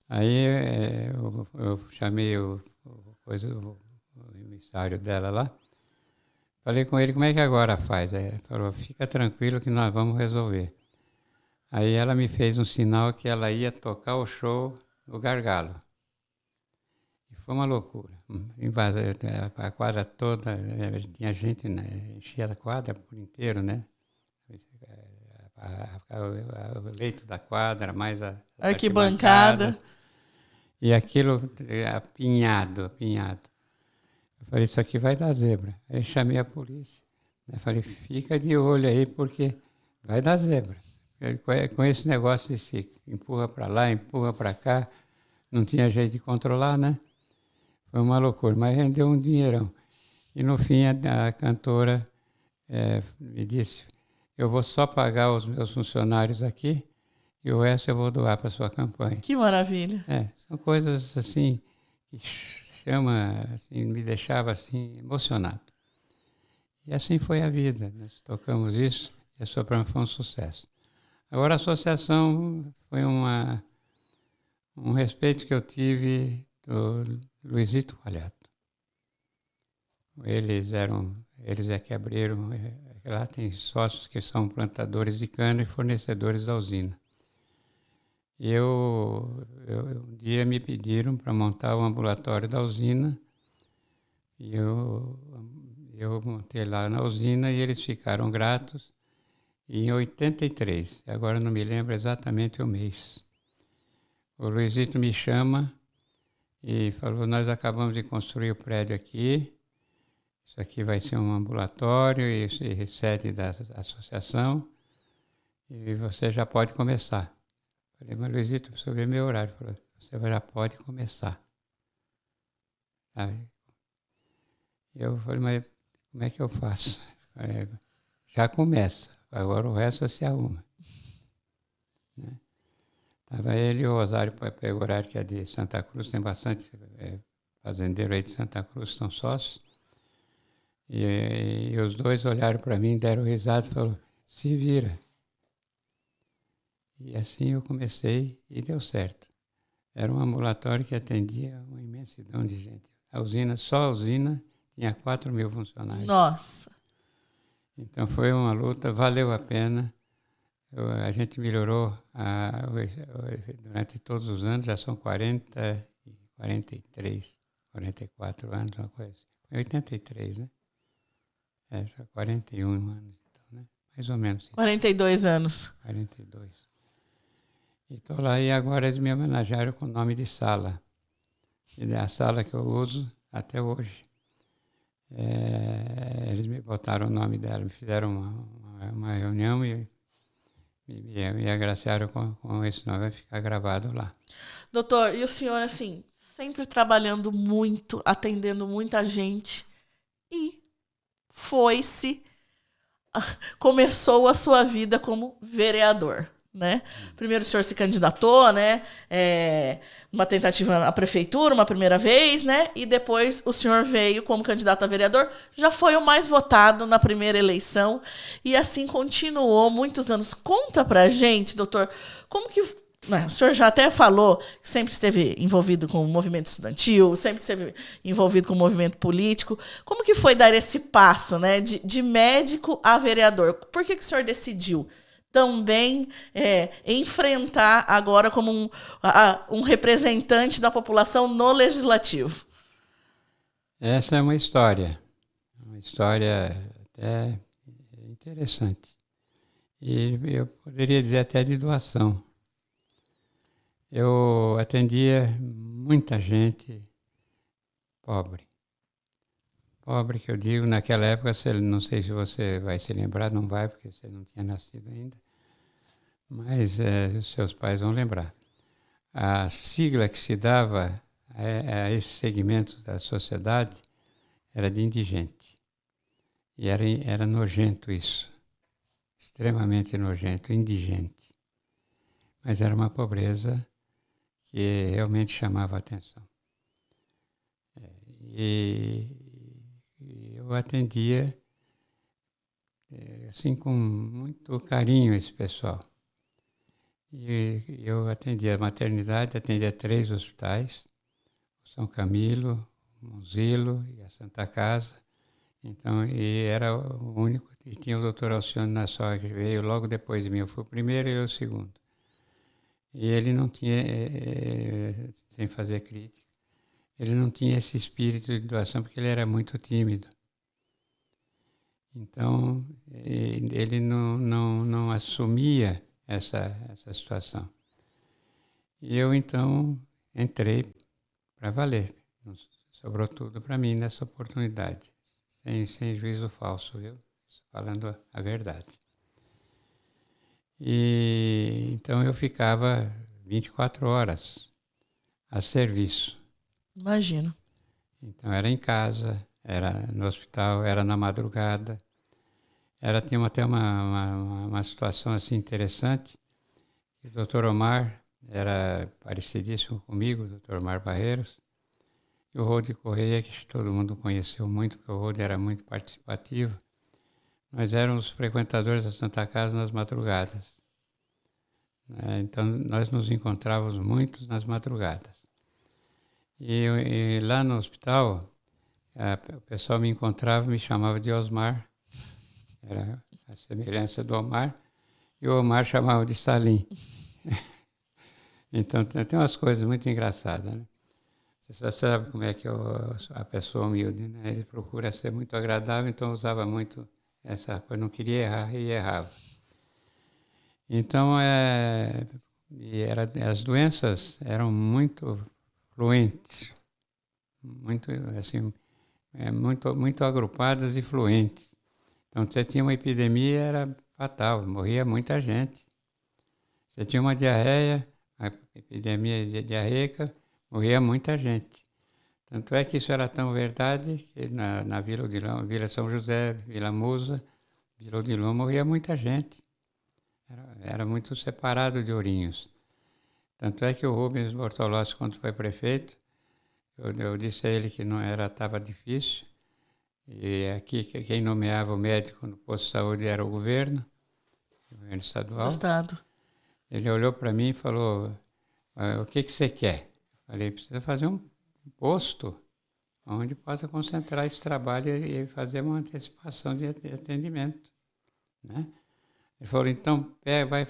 Aí eu chamei o emissário dela lá. Falei com ele, como é que agora faz? Aí ele falou, fica tranquilo que nós vamos resolver. Aí ela me fez um sinal que ela ia tocar o show no Gargalo. E foi uma loucura. A quadra toda, tinha gente, né? Enchia a quadra por inteiro, né? O leito da quadra, mais a arquibancada. E aquilo apinhado. Eu falei, isso aqui vai dar zebra. Aí chamei a polícia. Eu falei, fica de olho aí, porque vai dar zebra. Com esse negócio de se empurra para lá, empurra para cá, não tinha jeito de controlar, né? Foi uma loucura, mas rendeu um dinheirão. E no fim a cantora me disse, eu vou só pagar os meus funcionários aqui e o resto eu vou doar para a sua campanha. Que maravilha. São coisas assim que assim, me deixava assim emocionado. E assim foi a vida. Nós tocamos isso e a Soprano foi um sucesso. Agora a associação foi um respeito que eu tive do Luizito Palhato. Eles é que abriram, lá tem sócios que são plantadores de cana e fornecedores da usina. E um dia me pediram para montar o ambulatório da usina e eu montei lá na usina e eles ficaram gratos. E em 83, agora não me lembro exatamente o mês, o Luizito me chama e falou, nós acabamos de construir o prédio aqui, isso aqui vai ser um ambulatório e sede da associação e você já pode começar. Falei, mas Luizito, preciso ver meu horário. Ele falou, você já pode começar. Aí, eu falei, mas como é que eu faço? Falei, já começa, agora o resto se arruma. Né? Tava ele e o Rosário Pegorari, que é de Santa Cruz, tem bastante fazendeiro aí de Santa Cruz, são sócios. E os dois olharam para mim, deram risada e falaram, se vira. E assim eu comecei e deu certo. Era um ambulatório que atendia uma imensidão de gente. Só a usina, tinha 4.000 funcionários. Nossa! Então foi uma luta, valeu a pena. A gente melhorou durante todos os anos, já são 43, 44 anos, uma coisa. Foi 83, né? Já 41 anos, então, né? Mais ou menos. 42 anos. 42. E estou lá e agora eles me homenagearam com o nome de sala. E é a sala que eu uso até hoje. Eles me botaram o nome dela, me fizeram uma reunião e me agraciaram com esse nome, vai ficar gravado lá. Doutor, e o senhor, assim, sempre trabalhando muito, atendendo muita gente, e começou a sua vida como vereador, né? Primeiro o senhor se candidatou, né? Uma tentativa à prefeitura, uma primeira vez, né? E depois o senhor veio como candidato a vereador, já foi o mais votado na primeira eleição e assim continuou muitos anos. Conta pra gente, doutor, como que Né, o senhor já até falou que sempre esteve envolvido com o movimento estudantil, sempre esteve envolvido com o movimento político. Como que foi dar esse passo, né, de médico a vereador? Por que o senhor decidiu também enfrentar agora como um representante da população no legislativo? Essa é uma história até interessante. E eu poderia dizer até de doação. Eu atendia muita gente pobre. Pobre que eu digo, naquela época, não sei se você vai se lembrar, não vai, porque você não tinha nascido ainda, mas seus pais vão lembrar. A sigla que se dava a esse segmento da sociedade era de indigente. E era nojento isso, extremamente nojento, indigente. Mas era uma pobreza que realmente chamava a atenção. E eu atendia assim com muito carinho esse pessoal. E eu atendia a maternidade, atendia 3 hospitais, o São Camilo, o Monzilo e a Santa Casa. Então, e era o único, e tinha o doutor Alcione Nassau, que veio logo depois de mim. Eu fui o primeiro e eu o segundo. E ele não tinha, sem fazer crítica, ele não tinha esse espírito de doação porque ele era muito tímido. Então, ele não assumia essa situação. E eu, então, entrei para valer. Sobrou tudo para mim nessa oportunidade, sem juízo falso, viu? Falando a verdade. E então eu ficava 24 horas a serviço. Imagino. Então era em casa, era no hospital, era na madrugada. Tinha até uma situação assim interessante. O Dr. Omar era parecidíssimo comigo, o Dr. Omar Barreiros. E o Rode Correia, que todo mundo conheceu muito, porque o Rode era muito participativo. Nós éramos frequentadores da Santa Casa nas madrugadas. Então, nós nos encontrávamos muito nas madrugadas. E lá no hospital, o pessoal me encontrava e me chamava de Osmar. Era a semelhança do Omar. E o Omar chamava de Salim. Então, tem umas coisas muito engraçadas, né? Você já sabe como é que a pessoa humilde, né? Ele procura ser muito agradável, então usava muito essa coisa, não queria errar e errava. Então, as doenças eram muito fluentes, muito, assim, muito agrupadas e fluentes. Então, você tinha uma epidemia, era fatal, morria muita gente. Você tinha uma diarreia, a epidemia diarreica, morria muita gente. Tanto é que isso era tão verdade que na Vila Odilon, Vila São José, Vila Musa, Vila Odilon, morria muita gente. Era muito separado de Ourinhos. Tanto é que o Rubens Bortolossi, quando foi prefeito, eu disse a ele que estava difícil. E aqui quem nomeava o médico no posto de saúde era o governo estadual. Estado. Ele olhou para mim e falou, o que você quer? Eu falei, precisa fazer um posto onde possa concentrar esse trabalho e fazer uma antecipação de atendimento, né? Ele falou, então vai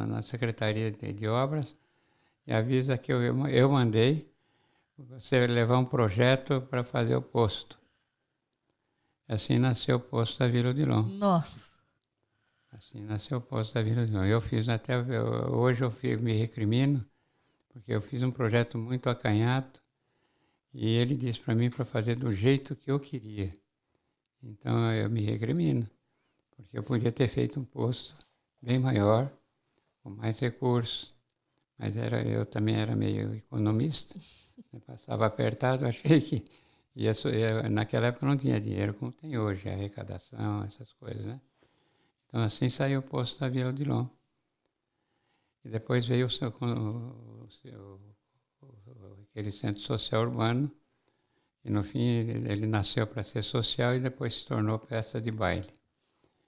na Secretaria de Obras e avisa que eu mandei você levar um projeto para fazer o posto. Assim nasceu o posto da Vila Odilon. Nossa. Assim nasceu o posto da Vila Odilon. Eu fiz hoje me recrimino, porque eu fiz um projeto muito acanhado e ele disse para mim para fazer do jeito que eu queria. Então eu me recrimino, porque eu podia ter feito um posto bem maior, com mais recursos, mas eu também era meio economista, passava apertado, achei que naquela época não tinha dinheiro como tem hoje, a arrecadação, essas coisas, né? Então assim saiu o posto da Vila Odilon. E depois veio aquele centro social urbano, e no fim ele nasceu para ser social e depois se tornou peça de baile.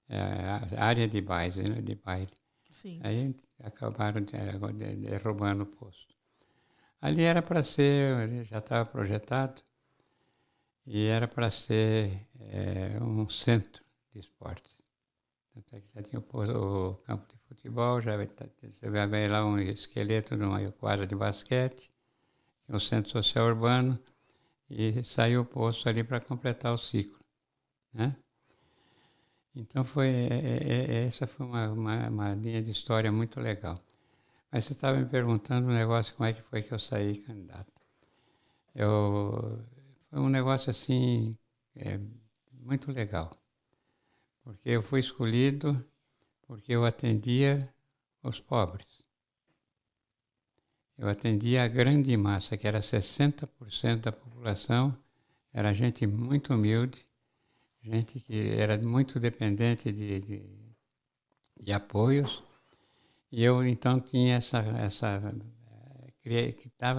A área de baile, né? De baile. Sim. Aí acabaram derrubando o posto. Ali era para ser, já estava projetado, e era para ser um centro de esportes. Até que já tinha o campo de futebol, você vai ver lá um esqueleto de uma quadra de basquete, tinha o centro social urbano, e saiu o posto ali para completar o ciclo, né? Então essa foi uma linha de história muito legal. Mas você estava me perguntando um negócio, como é que foi que eu saí candidato. Foi um negócio assim, muito legal, porque eu fui escolhido porque eu atendia os pobres. Eu atendia a grande massa, que era 60% da população, era gente muito humilde, gente que era muito dependente de apoios, e eu então tinha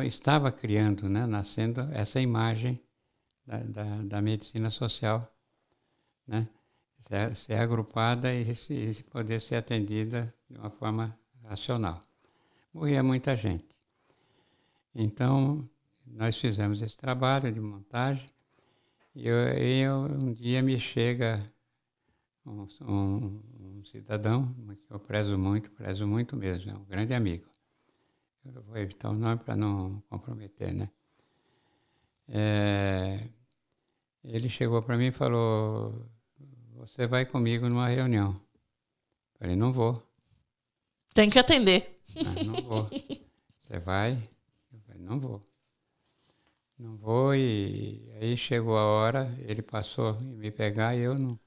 estava criando, né, nascendo essa imagem da medicina social, né, ser agrupada e poder ser atendida de uma forma racional. Morria muita gente. Então, nós fizemos esse trabalho de montagem, e um dia me chega um cidadão que eu prezo muito mesmo, é um grande amigo. Eu vou evitar o nome para não comprometer, né? Ele chegou para mim e falou, você vai comigo numa reunião. Eu falei, não vou. Tem que atender. Não vou. Você vai? Eu falei, não vou. Não vou, e aí chegou a hora, ele passou a me pegar e eu não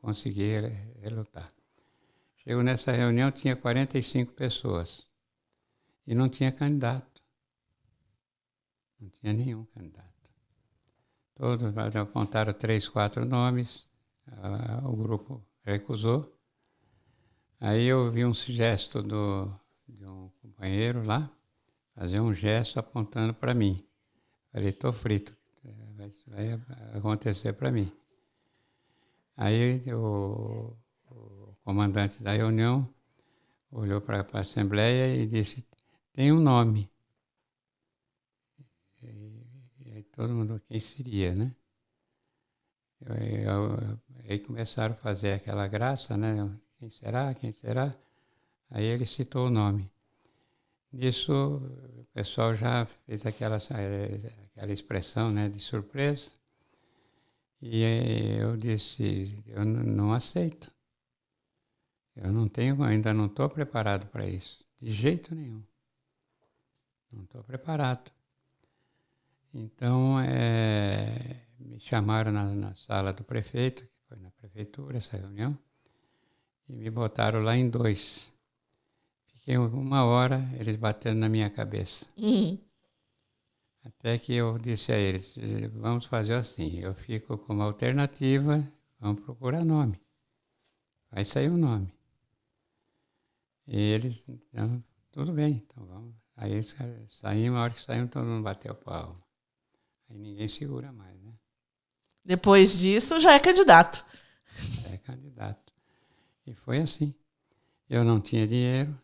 consegui relutar. Chegou nessa reunião, tinha 45 pessoas e não tinha candidato. Não tinha nenhum candidato. Todos apontaram 3, 4 nomes, o grupo recusou. Aí eu vi um gesto de um companheiro lá, fazer um gesto apontando para mim. Falei, estou frito, vai acontecer para mim. Aí o comandante da reunião olhou para a Assembleia e disse, tem um nome. E todo mundo, quem seria, né? Aí começaram a fazer aquela graça, né? Quem será, quem será? Aí ele citou o nome. Nisso, o pessoal já fez aquela expressão, né, de surpresa. E eu disse, eu não aceito. Eu ainda não estou preparado para isso. De jeito nenhum. Não estou preparado. Então, me chamaram na sala do prefeito, que foi na prefeitura essa reunião, e me botaram lá em 2. Fiquei 1 hora, eles batendo na minha cabeça. Até que eu disse a eles, vamos fazer assim, eu fico com uma alternativa, vamos procurar nome. Vai sair um nome. E eles, então, tudo bem, então vamos. Aí saímos, a hora que saímos, todo mundo bateu palma. Aí ninguém segura mais, né? Depois disso, já é candidato. É candidato. E foi assim. Eu não tinha dinheiro,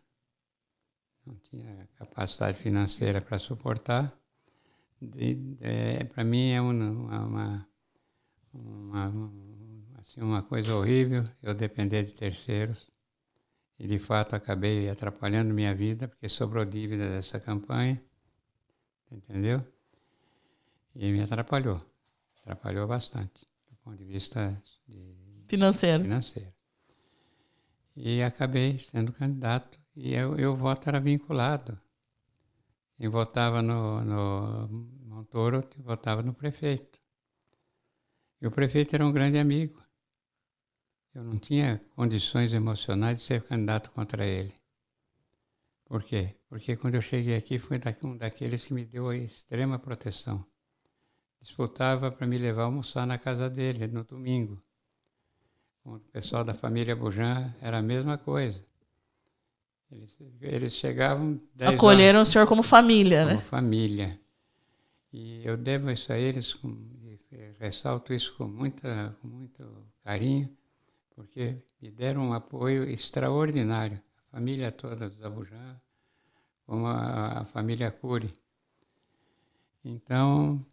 não tinha capacidade financeira para suportar. Para mim é uma coisa horrível eu depender de terceiros. E, de fato, acabei atrapalhando minha vida, porque sobrou dívida dessa campanha, entendeu? E me atrapalhou bastante, do ponto de vista financeiro. E acabei sendo candidato, e o voto era vinculado. Quem votava no Montoro, votava no prefeito. E o prefeito era um grande amigo. Eu não tinha condições emocionais de ser candidato contra ele. Por quê? Porque quando eu cheguei aqui, foi um daqueles que me deu a extrema proteção. Disputava para me levar a almoçar na casa dele, no domingo. Com o pessoal da família Bujan, era a mesma coisa. Eles chegavam 10 Acolheram horas, o senhor como família, como né? família. E eu devo isso a eles, ressalto isso com muito carinho, porque me deram um apoio extraordinário. A família toda do Zabujá, como a família Cury. Então,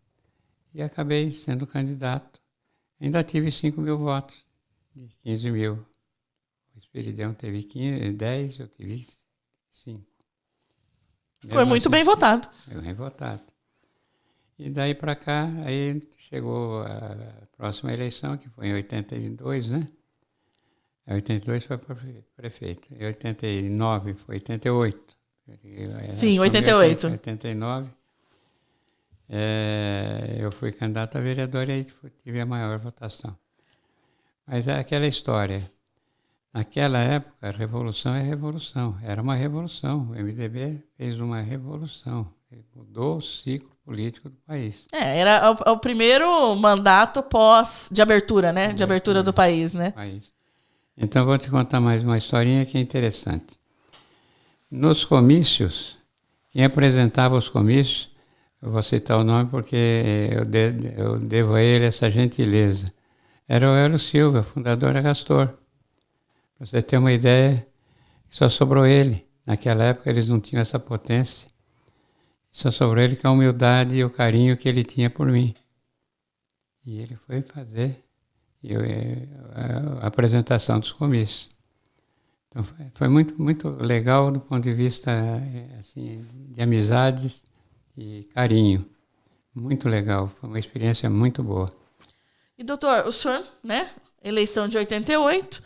e acabei sendo candidato. Ainda tive 5.000 votos, de 15.000. O Espiridão teve 10, eu tive 5. Foi muito bem votado. Foi bem votado. E daí para cá, aí chegou a próxima eleição, que foi em 82, né? Em 82 foi para prefeito. Em 89 foi 88. Sim, 88. 89. Eu fui candidato a vereador e aí tive a maior votação. Mas é aquela história. Naquela época, a revolução é revolução. Era uma revolução. O MDB fez uma revolução. Ele mudou o ciclo político do país. Era o primeiro mandato de abertura, né? De abertura do país, né? Então, vou te contar mais uma historinha que é interessante. Nos comícios, quem apresentava os comícios, eu vou citar o nome porque eu devo a ele essa gentileza, era o Hélio Silva, fundador da Castor. Para você ter uma ideia, só sobrou ele. Naquela época eles não tinham essa potência. Só sobrou ele com a humildade e o carinho que ele tinha por mim. E ele foi fazer a apresentação dos comícios. Então foi muito, muito legal do ponto de vista assim, de amizades e carinho. Muito legal, foi uma experiência muito boa. E doutor, o senhor, né, eleição de 88,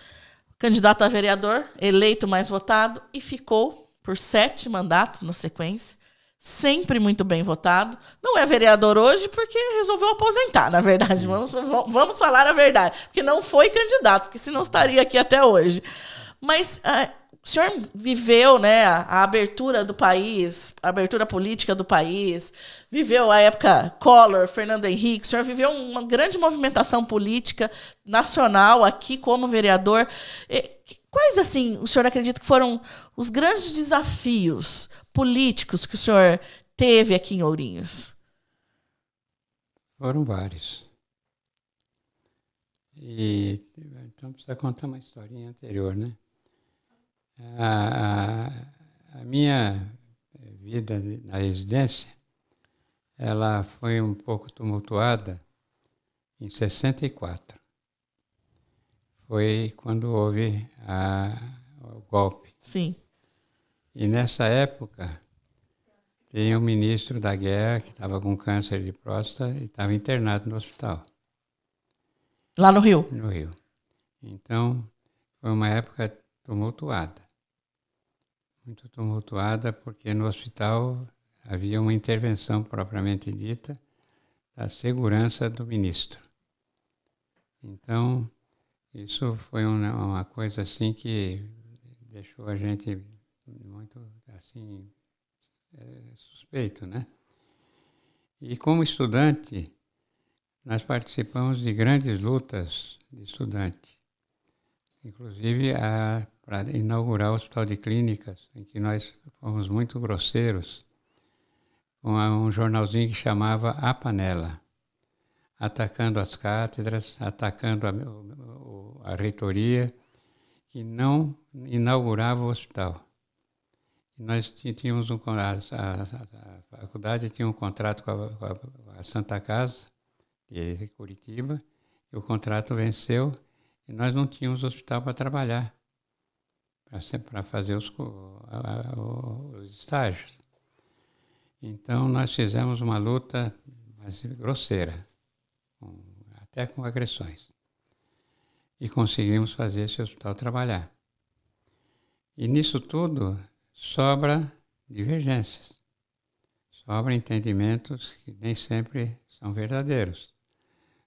candidato a vereador, eleito mais votado e ficou por 7 mandatos na sequência, sempre muito bem votado. Não é vereador hoje porque resolveu aposentar, na verdade. Vamos falar a verdade, porque não foi candidato, porque senão estaria aqui até hoje. Mas o senhor viveu, né, a abertura do país, a abertura política do país, viveu a época Collor, Fernando Henrique, o senhor viveu uma grande movimentação política nacional aqui como vereador. Quais, assim, o senhor acredita que foram os grandes desafios políticos que o senhor teve aqui em Ourinhos? Foram vários. Então precisa contar uma historinha anterior, né? A minha vida na residência, ela foi um pouco tumultuada em 64. Foi quando houve o golpe. Sim. E nessa época, tinha um ministro da guerra que estava com câncer de próstata e estava internado no hospital. Lá no Rio? No Rio. Então, foi uma época tumultuada. Muito tumultuada, porque no hospital havia uma intervenção propriamente dita da segurança do ministro. Então, isso foi uma coisa assim que deixou a gente muito assim suspeito, né? E como estudante, nós participamos de grandes lutas de estudante, inclusive para inaugurar o Hospital de Clínicas, em que nós fomos muito grosseiros, com um jornalzinho que chamava A Panela, atacando as cátedras, atacando a reitoria, que não inaugurava o hospital. E nós tínhamos a faculdade tinha um contrato com a Santa Casa de Curitiba, e o contrato venceu, e nós não tínhamos hospital para trabalhar, para fazer os estágios. Então, nós fizemos uma luta grosseira, até com agressões. E conseguimos fazer esse hospital trabalhar. E nisso tudo sobra divergências, sobra entendimentos que nem sempre são verdadeiros.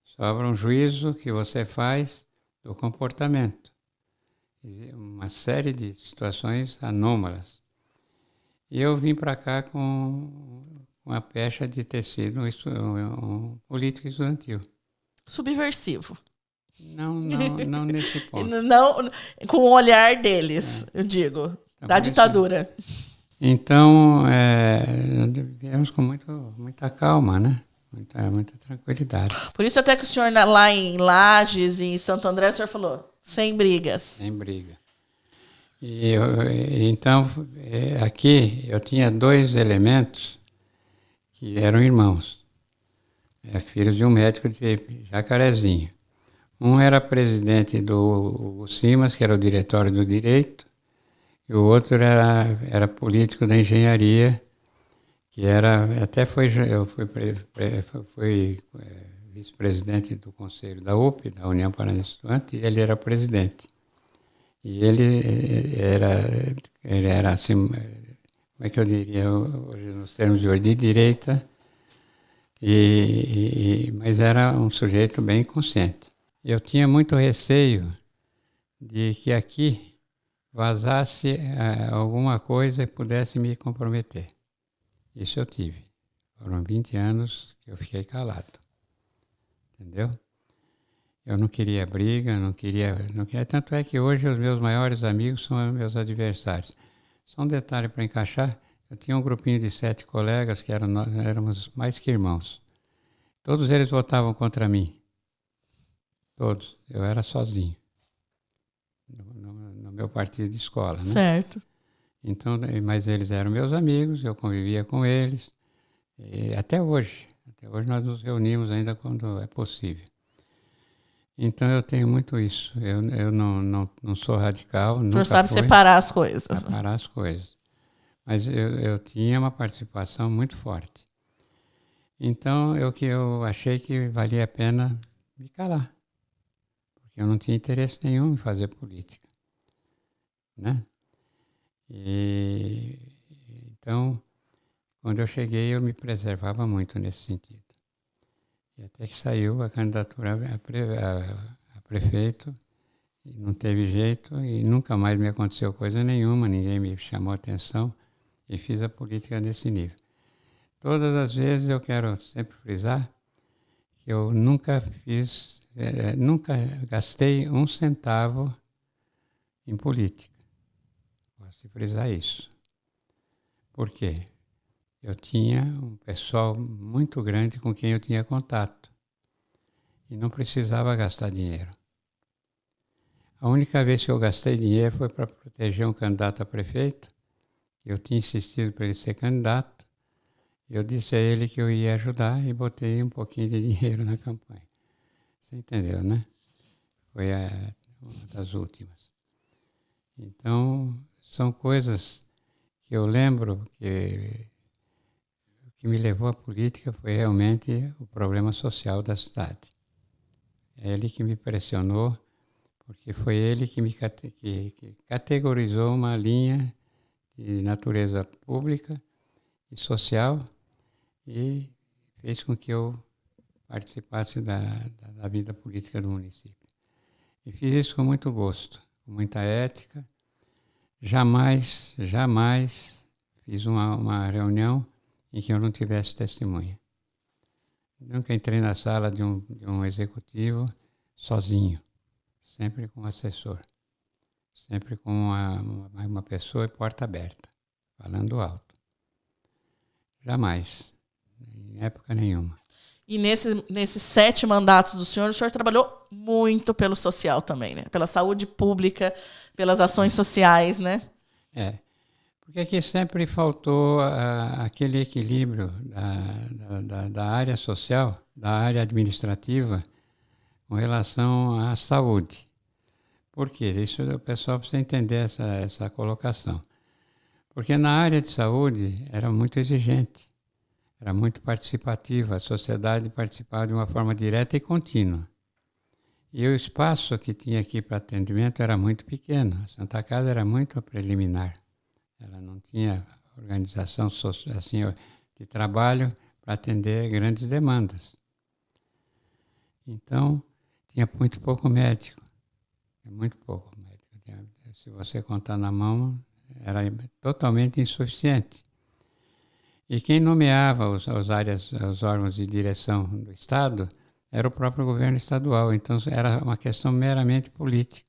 Sobra um juízo que você faz do comportamento. E uma série de situações anômalas. E eu vim para cá com uma pecha de ter sido um político estudantil. Subversivo. Não nesse ponto. Não, com o olhar deles, eu digo, da ditadura. Então, viemos com muita calma, né? Muita tranquilidade. Por isso até que o senhor lá em Lages e em Santo André, o senhor falou, sem brigas. Sem briga. Então, aqui eu tinha dois elementos que eram irmãos, filhos de um médico de Jacarezinho. Um era presidente do Simas, que era o diretório do direito, e o outro era político da engenharia, que eu fui vice-presidente do conselho da UP, da União Paranense Estudante, e ele era presidente. E ele era assim, como é que eu diria hoje nos termos de hoje, de direita, mas era um sujeito bem consciente. Eu tinha muito receio de que aqui vazasse alguma coisa e pudesse me comprometer. Isso eu tive. Foram 20 anos que eu fiquei calado. Entendeu? Eu não queria briga, não queria. Tanto é que hoje os meus maiores amigos são meus adversários. Só um detalhe para encaixar: eu tinha um grupinho de 7 colegas que éramos mais que irmãos. Todos eles votavam contra mim. Todos. Eu era sozinho. No meu partido de escola, né? Certo. Então, mas eles eram meus amigos, eu convivia com eles. E até hoje nós nos reunimos ainda quando é possível. Então eu tenho muito isso. Eu não sou radical, nunca fui. O senhor sabe separar as coisas. Separar as coisas. Mas eu tinha uma participação muito forte. Então eu achei que valia a pena me calar. Porque eu não tinha interesse nenhum em fazer política. Né? Então, quando eu cheguei, eu me preservava muito nesse sentido. E até que saiu a candidatura a prefeito, e não teve jeito, e nunca mais me aconteceu coisa nenhuma, ninguém me chamou atenção, e fiz a política nesse nível. Todas as vezes eu quero sempre frisar que eu nunca nunca gastei um centavo em política. Gosto de frisar isso. Por quê? Eu tinha um pessoal muito grande com quem eu tinha contato e não precisava gastar dinheiro. A única vez que eu gastei dinheiro foi para proteger um candidato a prefeito. Eu tinha insistido para ele ser candidato. Eu disse a ele que eu ia ajudar e botei um pouquinho de dinheiro na campanha. Você entendeu, né? Foi uma das últimas. Então, são coisas que eu lembro que o que me levou à política foi realmente o problema social da cidade. É ele que me pressionou, porque foi ele que me que categorizou uma linha de natureza pública e social e fez com que eu participasse da vida política do município. E fiz isso com muito gosto, com muita ética. Jamais fiz uma reunião em que eu não tivesse testemunha. Nunca entrei na sala de um executivo sozinho, sempre com um assessor, sempre com uma pessoa e porta aberta, falando alto. Jamais, em época nenhuma. E nesses 7 mandatos do senhor, o senhor trabalhou muito pelo social também, né? Pela saúde pública, pelas ações sociais, né? Porque aqui sempre faltou aquele equilíbrio da área social, da área administrativa, com relação à saúde. Por quê? Isso o pessoal precisa entender essa colocação. Porque na área de saúde era muito exigente, era muito participativa, a sociedade participava de uma forma direta e contínua. E o espaço que tinha aqui para atendimento era muito pequeno, a Santa Casa era muito preliminar. Ela não tinha organização assim, de trabalho para atender grandes demandas. Então, tinha muito pouco médico. Muito pouco médico. Se você contar na mão, era totalmente insuficiente. E quem nomeava os órgãos de direção do Estado era o próprio governo estadual. Então, era uma questão meramente política.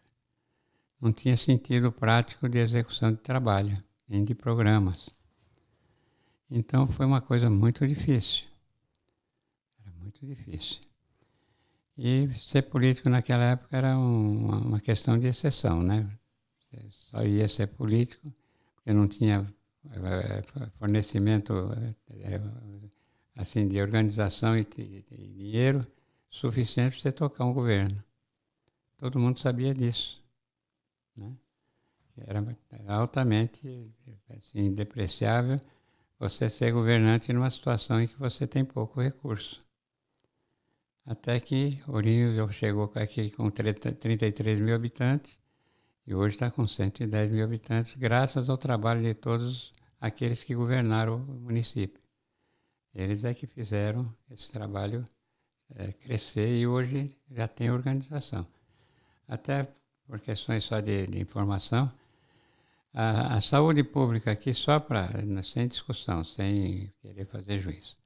Não tinha sentido prático de execução de trabalho, nem de programas. Então, foi uma coisa muito difícil. Era muito difícil. E ser político naquela época era uma questão de exceção, né? só ia ser político, porque não tinha fornecimento assim, de organização e dinheiro suficiente para você tocar um governo. Todo mundo sabia disso, né? Era altamente assim, depreciável você ser governante numa situação em que você tem pouco recurso. Até que Ourinho chegou aqui com 33 mil habitantes e hoje está com 110 mil habitantes, graças ao trabalho de todos aqueles que governaram o município. Eles é que fizeram esse trabalho crescer e hoje já tem organização. Até por questões só de informação, a saúde pública aqui, sem discussão, sem querer fazer juízo,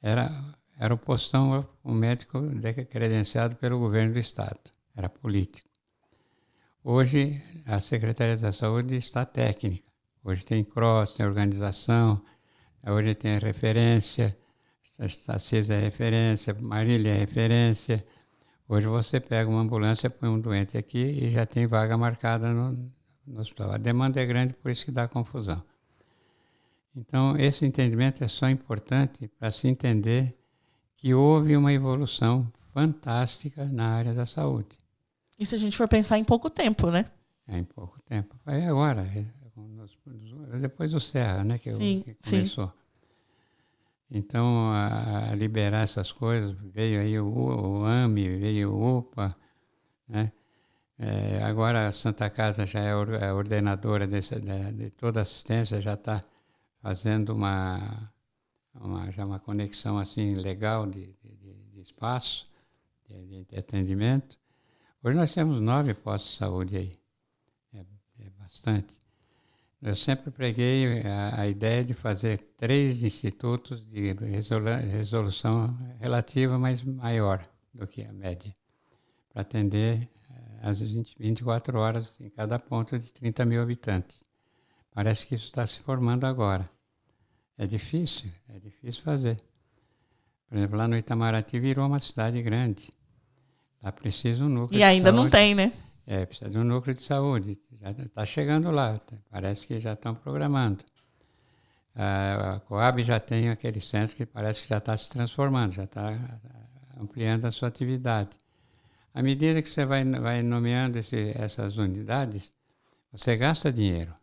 era o postão, um médico credenciado pelo governo do Estado, era político. Hoje, a Secretaria da Saúde está técnica. Hoje tem CROSS, tem organização, hoje tem referência, a CIS é referência, Marília é referência. Hoje você pega uma ambulância, põe um doente aqui e já tem vaga marcada no hospital. A demanda é grande, por isso que dá confusão. Então, esse entendimento é só importante para se entender que houve uma evolução fantástica na área da saúde. E se a gente for pensar em pouco tempo, né? Em pouco tempo. É agora, depois do Serra, né, que começou. Sim. Então, a liberar essas coisas, veio aí o AME, veio o UPA, né? Agora a Santa Casa já é a ordenadora de toda a assistência, já está fazendo uma conexão assim legal de espaço, de atendimento. Hoje nós temos 9 postos de saúde aí, é bastante. Eu sempre preguei a ideia de fazer 3 institutos de resolução relativa, mas maior do que a média, para atender às 24 horas em cada ponto de 30 mil habitantes. Parece que isso está se formando agora. É difícil fazer. Por exemplo, lá no Itamaraty virou uma cidade grande. Lá precisa um núcleo de saúde. E ainda não tem, né? Precisa de um núcleo de saúde. Já está chegando lá, parece que já estão programando. A Coab já tem aquele centro que parece que já está se transformando, já está ampliando a sua atividade. À medida que você vai nomeando essas unidades, você gasta dinheiro,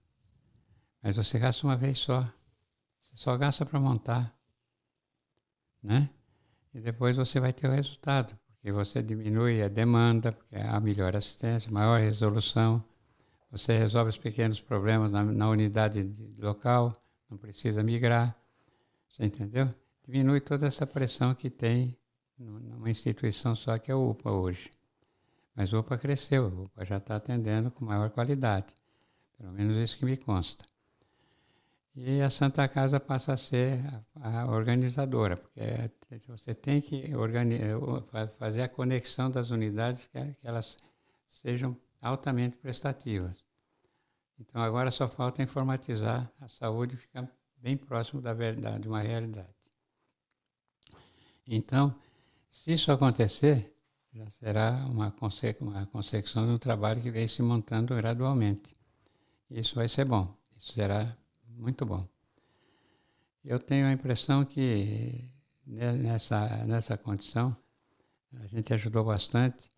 mas você gasta uma vez só. Você só gasta para montar, né? E depois você vai ter o resultado, porque você diminui a demanda, porque há melhor assistência, maior resolução, você resolve os pequenos problemas na unidade local, não precisa migrar, você entendeu? Diminui toda essa pressão que tem numa instituição só, que é o UPA hoje. Mas o UPA cresceu, o UPA já está atendendo com maior qualidade, pelo menos isso que me consta. E a Santa Casa passa a ser a organizadora, porque você tem que fazer a conexão das unidades que elas sejam altamente prestativas. Então agora só falta informatizar a saúde e ficar bem próximo da verdade, de uma realidade. Então, se isso acontecer, já será uma consecução de um trabalho que vem se montando gradualmente. Isso vai ser bom, isso será muito bom. Eu tenho a impressão que nessa condição a gente ajudou bastante,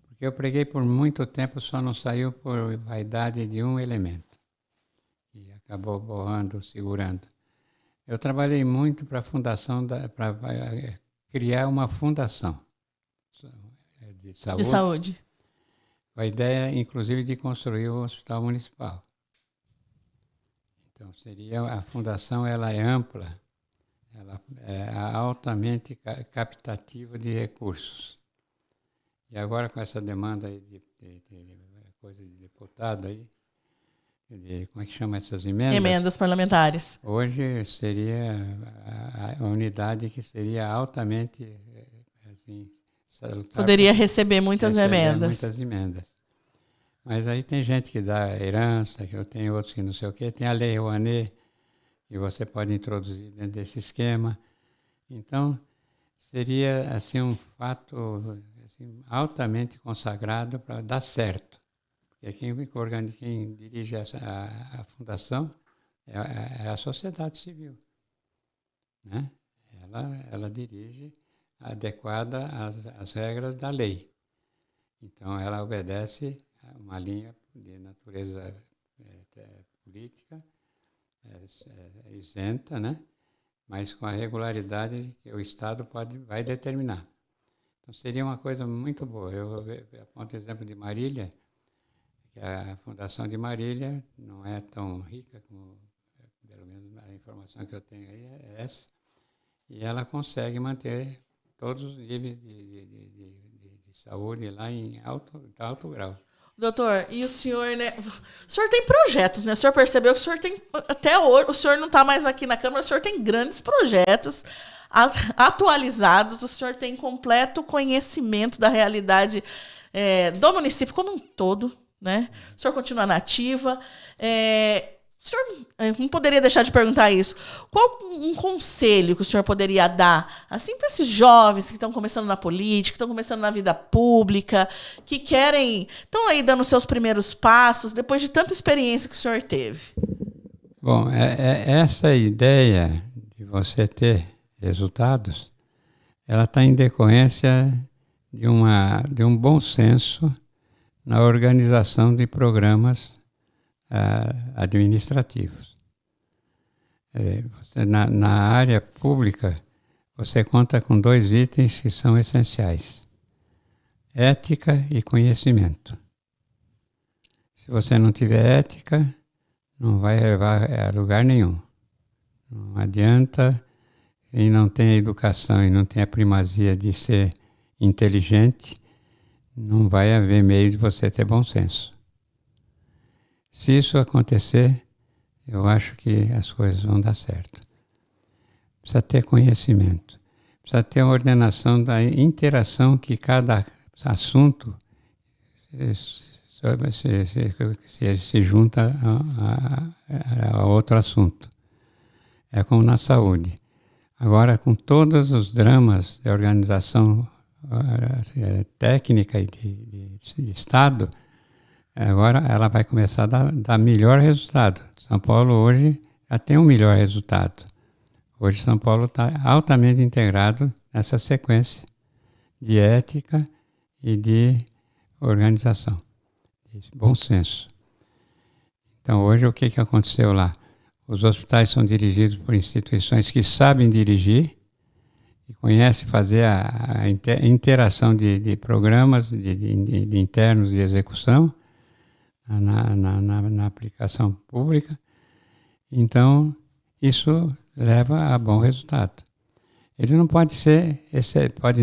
porque eu preguei por muito tempo, só não saiu por vaidade de um elemento, e acabou borrando, segurando. Eu trabalhei muito para a fundação, para criar uma fundação de saúde, com a ideia, inclusive, de construir o hospital municipal. Então, a fundação ela é ampla, ela é altamente captativa de recursos. E agora, com essa demanda aí de coisa de deputado aí, como é que chama essas emendas? Emendas parlamentares. Hoje seria a unidade que seria altamente assim, salutar. Poderia receber muitas emendas. Mas aí tem gente que dá herança, que eu tenho outros que não sei o quê. Tem a Lei Rouanet, que você pode introduzir dentro desse esquema. Então, seria assim, um fato assim, altamente consagrado para dar certo. E quem dirige a fundação é a sociedade civil, né? Ela dirige adequada às regras da lei. Então, ela obedece a uma linha de natureza política, isenta, né? Mas com a regularidade que o Estado vai determinar. Então, seria uma coisa muito boa. Eu aponto o exemplo de Marília, que a Fundação de Marília não é tão rica como, pelo menos a informação que eu tenho aí é essa, e ela consegue manter todos os níveis de saúde lá em alto grau. Doutor, e o senhor, né? O senhor tem projetos, né? O senhor percebeu que o senhor tem, até hoje, o senhor não está mais aqui na Câmara, o senhor tem grandes projetos atualizados, o senhor tem completo conhecimento da realidade do município como um todo, né? O senhor continua na ativa. O senhor não poderia deixar de perguntar isso. Qual um conselho que o senhor poderia dar assim, para esses jovens que estão começando na política, que estão começando na vida pública, que estão aí dando seus primeiros passos, depois de tanta experiência que o senhor teve? Bom, essa ideia de você ter resultados, ela está em decorrência de um bom senso na organização de programas administrativos. Na área pública, você conta com 2 itens que são essenciais: ética e conhecimento. Se você não tiver ética, não vai levar a lugar nenhum. Não adianta, quem não tem a educação e não tem a primazia de ser inteligente, não vai haver meio de você ter bom senso. Se isso acontecer, eu acho que as coisas vão dar certo. Precisa ter conhecimento. Precisa ter uma ordenação da interação que cada assunto se junta a outro assunto. É como na saúde. Agora, com todos os dramas de organização técnica e de Estado, agora ela vai começar a dar melhor resultado. São Paulo hoje já tem um melhor resultado. Hoje São Paulo está altamente integrado nessa sequência de ética e de organização, de bom senso. Então hoje o que aconteceu lá? Os hospitais são dirigidos por instituições que sabem dirigir e conhecem fazer a interação de programas de internos de execução na aplicação pública. Então, isso leva a bom resultado. Ele não pode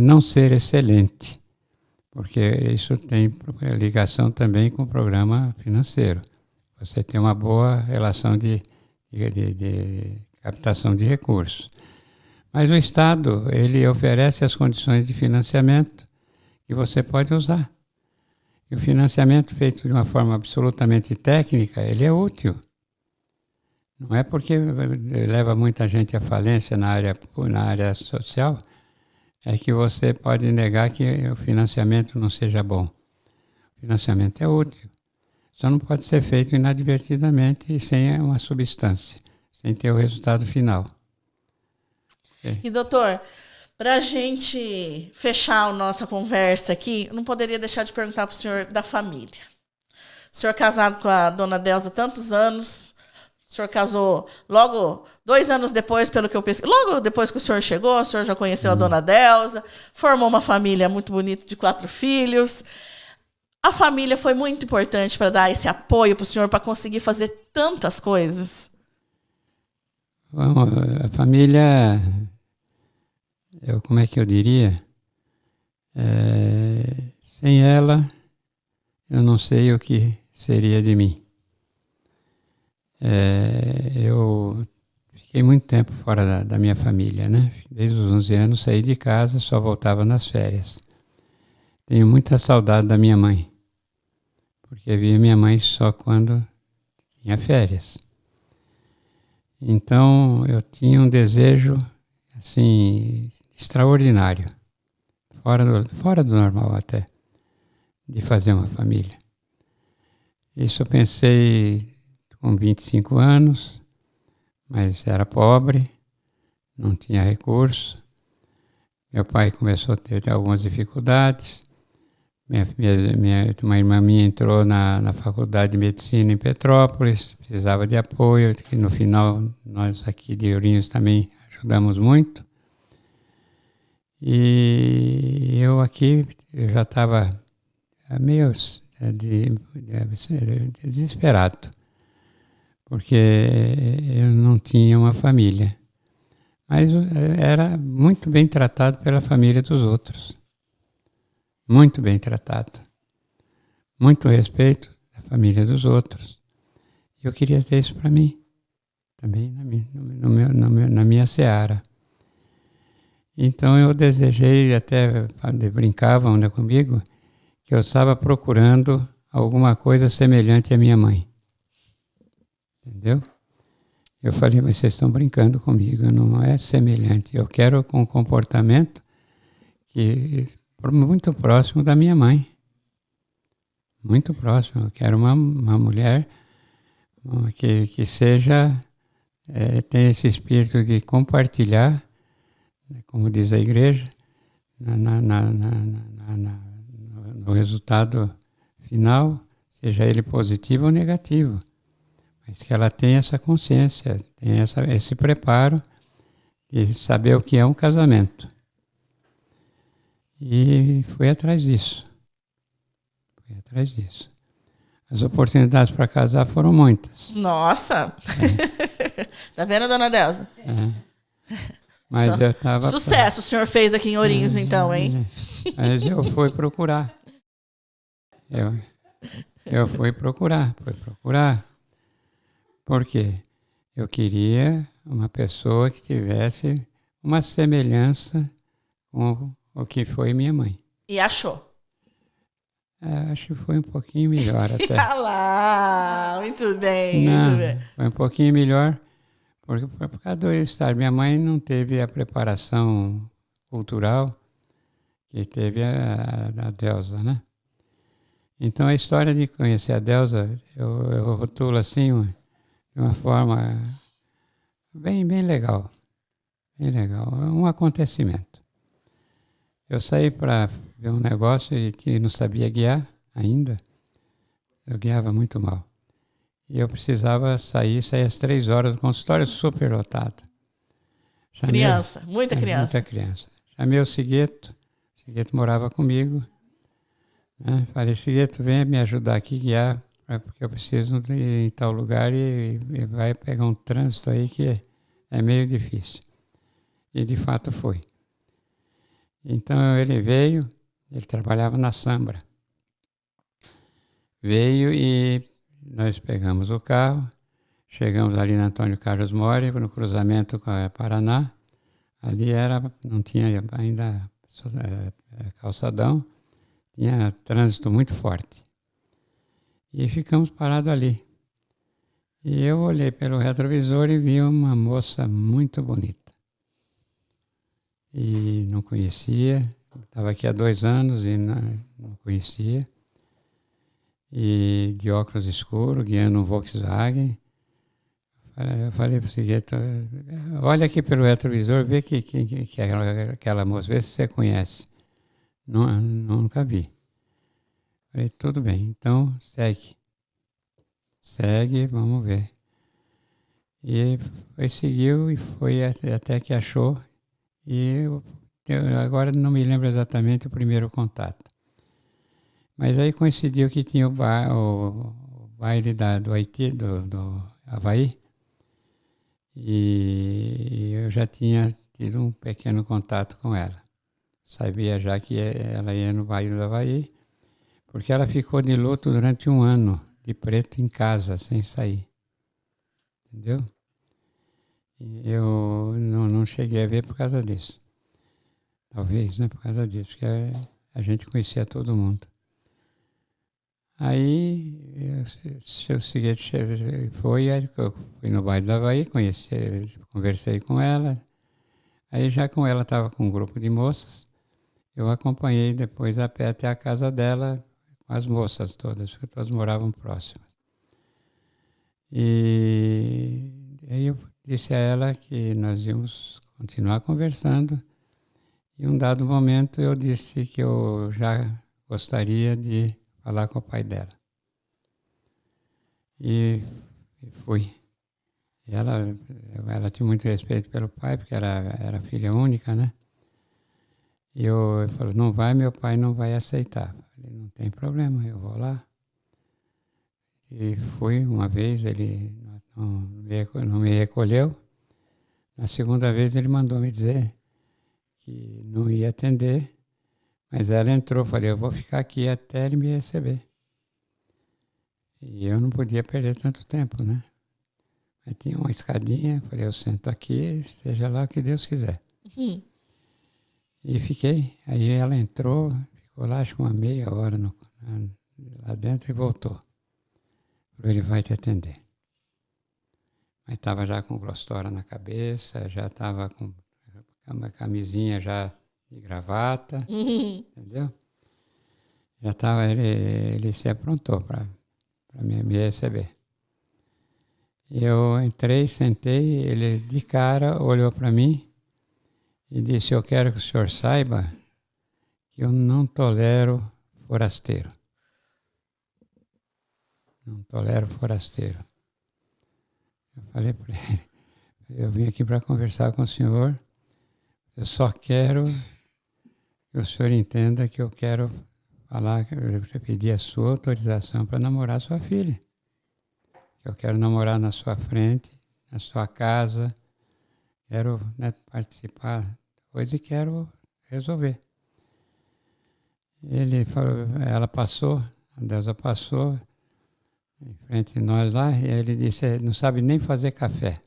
não ser excelente, porque isso tem ligação também com o programa financeiro. Você tem uma boa relação de captação de recursos. Mas o Estado, ele oferece as condições de financiamento que você pode usar. E o financiamento feito de uma forma absolutamente técnica, ele é útil. Não é porque leva muita gente à falência na área social, é que você pode negar que o financiamento não seja bom. O financiamento é útil. Só não pode ser feito inadvertidamente e sem uma substância, sem ter o resultado final. E, doutor, para a gente fechar a nossa conversa aqui, eu não poderia deixar de perguntar para o senhor da família. O senhor casado com a dona Delza há tantos anos, o senhor casou logo 2 anos depois, pelo que eu pesquisei. Logo depois que o senhor chegou, o senhor já conheceu a dona Delza, formou uma família muito bonita de 4 filhos. A família foi muito importante para dar esse apoio para o senhor, para conseguir fazer tantas coisas? Bom, a família, como é que eu diria? Sem ela, eu não sei o que seria de mim. Eu fiquei muito tempo fora da minha família, né? Desde os 11 anos saí de casa, só voltava nas férias. Tenho muita saudade da minha mãe, porque via minha mãe só quando tinha férias. Então, eu tinha um desejo, assim, extraordinário, fora do normal até, de fazer uma família. Isso eu pensei com 25 anos, mas era pobre, não tinha recurso. Meu pai começou a ter algumas dificuldades. Uma irmã minha entrou na faculdade de medicina em Petrópolis, precisava de apoio, que no final nós aqui de Ourinhos também ajudamos muito. E eu aqui eu já estava meio desesperado, porque eu não tinha uma família. Mas era muito bem tratado pela família dos outros. Muito bem tratado. Muito respeito da família dos outros. E eu queria ter isso para mim, também na minha seara. Então eu desejei, até brincavam comigo, que eu estava procurando alguma coisa semelhante à minha mãe. Entendeu? Eu falei, mas vocês estão brincando comigo, não é semelhante. Eu quero um comportamento que muito próximo da minha mãe. Muito próximo. Eu quero uma mulher que seja, tenha esse espírito de compartilhar, como diz a igreja, no resultado final, seja ele positivo ou negativo. Mas que ela tenha essa consciência, tenha esse preparo de saber o que é um casamento. E fui atrás disso. As oportunidades para casar foram muitas. Nossa! Tá vendo, dona Delza? Mas eu estava... Sucesso o senhor fez aqui em Ourinhos, então, hein? Mas eu fui procurar. Eu fui procurar. Por quê? Eu queria uma pessoa que tivesse uma semelhança com o que foi minha mãe. E achou? Acho que foi um pouquinho melhor até. Ah lá, muito bem. Foi um pouquinho melhor, porque por causa do estar. Minha mãe não teve a preparação cultural que teve a Delza, né? Então a história de conhecer a Delza, eu rotulo assim, de uma forma bem legal. Bem legal. É um acontecimento. Eu saí para ver um negócio e não sabia guiar ainda. Eu guiava muito mal. E eu precisava sair às 3 horas do consultório super lotado. Muita criança. Muita criança. Chamei o Sigueto morava comigo. Né? Falei, Sigueto, venha me ajudar aqui a guiar, porque eu preciso ir em tal lugar e vai pegar um trânsito aí que é meio difícil. E de fato foi. Então ele veio, ele trabalhava na Sambra. Veio e nós pegamos o carro, chegamos ali na Antônio Carlos Mori, no cruzamento com a Paraná. Ali não tinha ainda calçadão, tinha trânsito muito forte. E ficamos parados ali. E eu olhei pelo retrovisor e vi uma moça muito bonita. E não conhecia, estava aqui há 2 anos e não conhecia. E de óculos escuros, guiando um Volkswagen. Eu falei para o Sigueto, olha aqui pelo retrovisor, vê que aquela moça, vê se você conhece. Nunca vi. Falei, tudo bem, então segue. Segue, vamos ver. E seguiu e foi até que achou. E eu agora não me lembro exatamente o primeiro contato. Mas aí coincidiu que tinha o baile do Haiti, do Havaí. E eu já tinha tido um pequeno contato com ela. Sabia já que ela ia no baile do Havaí, porque ela ficou de luto durante 1 ano, de preto em casa, sem sair. Entendeu? E eu não cheguei a ver por causa disso. Talvez, né, por causa disso, porque a gente conhecia todo mundo. Aí, eu fui no baile do Havaí, conversei com ela. Aí, já com ela estava com um grupo de moças, eu acompanhei depois a pé até a casa dela, com as moças todas, porque todas moravam próximas. E aí eu disse a ela que nós íamos continuar conversando. E um dado momento eu disse que eu já gostaria de falar com o pai dela. E fui. E ela tinha muito respeito pelo pai, porque era filha única, né? E eu falei, não vai, meu pai não vai aceitar. Eu falei, não tem problema, eu vou lá. E fui uma vez, ele não me recolheu. Na segunda vez ele mandou me dizer que não ia atender, mas ela entrou. Falei, eu vou ficar aqui até ele me receber. E eu não podia perder tanto tempo, né? Aí tinha uma escadinha, falei, eu sento aqui, seja lá o que Deus quiser. Uhum. E fiquei. Aí ela entrou, ficou lá acho que uma meia hora lá dentro e voltou. Falou, ele vai te atender. Mas estava já com glostora na cabeça, já estava com uma camisinha já de gravata, entendeu? Já estava, ele se aprontou para me receber. E eu entrei, sentei, ele de cara olhou para mim e disse, eu quero que o senhor saiba que eu não tolero forasteiro. Não tolero forasteiro. Eu falei para ele, eu vim aqui para conversar com o senhor, eu só quero que o senhor entenda que eu quero falar, você pedir a sua autorização para namorar sua filha. Eu quero namorar na sua frente, na sua casa, quero, né, participar da coisa e quero resolver. Ele falou, ela passou, a Deusa passou em frente de nós lá, e ele disse, não sabe nem fazer café.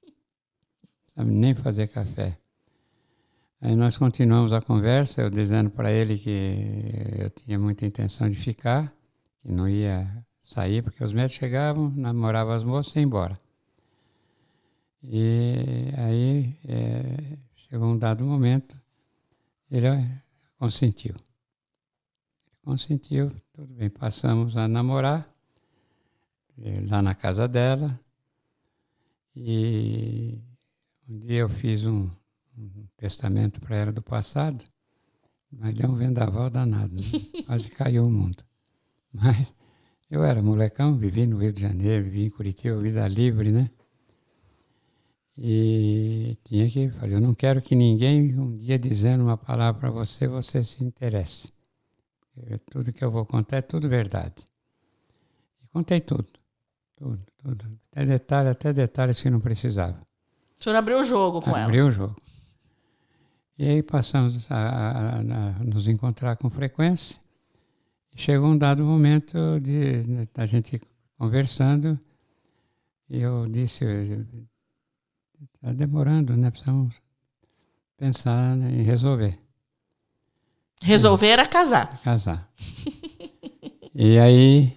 Não sabe nem fazer café. Aí nós continuamos a conversa, eu dizendo para ele que eu tinha muita intenção de ficar, que não ia sair, porque os médicos chegavam, namoravam as moças e iam embora. E aí chegou um dado momento, ele consentiu. Consentiu, tudo bem, passamos a namorar lá na casa dela. E um dia eu fiz um testamento para ela do passado, mas deu um vendaval danado, né? Quase caiu o mundo. Mas eu era molecão, vivi no Rio de Janeiro, vivi em Curitiba, vida livre, né? E falei, eu não quero que ninguém um dia dizendo uma palavra para você, você se interesse. Tudo que eu vou contar é tudo verdade. E contei tudo. Até detalhes que não precisava. O senhor abriu o jogo com ela? Abriu o jogo. E aí passamos a nos encontrar com frequência. E chegou um dado momento de a gente conversando, e eu disse, está demorando, né? Precisamos pensar em resolver. Resolver era casar. Casar. E aí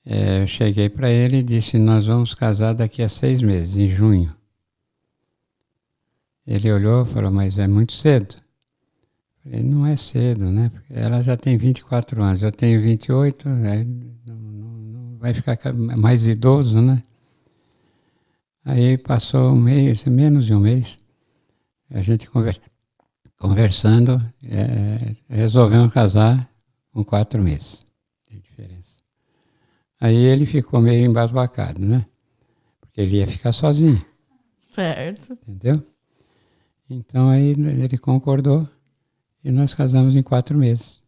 eu cheguei para ele e disse, nós vamos casar daqui a 6 meses, em junho. Ele olhou e falou, mas é muito cedo. Eu falei, não é cedo, né? Porque ela já tem 24 anos, eu tenho 28, não vai ficar mais idoso, né? Aí passou um mês, menos de um mês, a gente conversando, resolvemos casar com 4 meses de diferença. Aí ele ficou meio embasbacado, né? Porque ele ia ficar sozinho. Certo. Entendeu? Então aí ele concordou e nós casamos em 4 meses.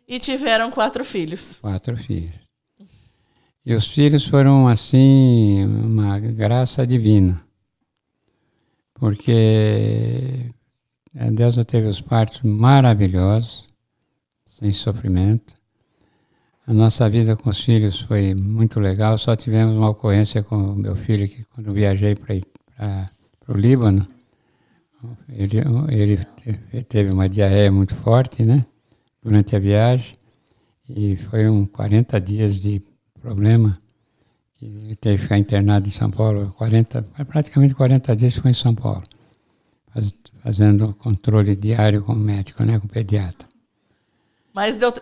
E tiveram 4 filhos. 4 filhos. E os filhos foram, assim, uma graça divina. Porque a Deusa teve os partos maravilhosos, sem sofrimento. A nossa vida com os filhos foi muito legal. Só tivemos uma ocorrência com o meu filho, que quando viajei para o Líbano, ele teve uma diarreia muito forte, né, durante a viagem, e foi 40 dias de problema, que ele teve que ficar internado em São Paulo, praticamente 40 dias ficou em São Paulo, fazendo controle diário com o médico, né, com o pediatra.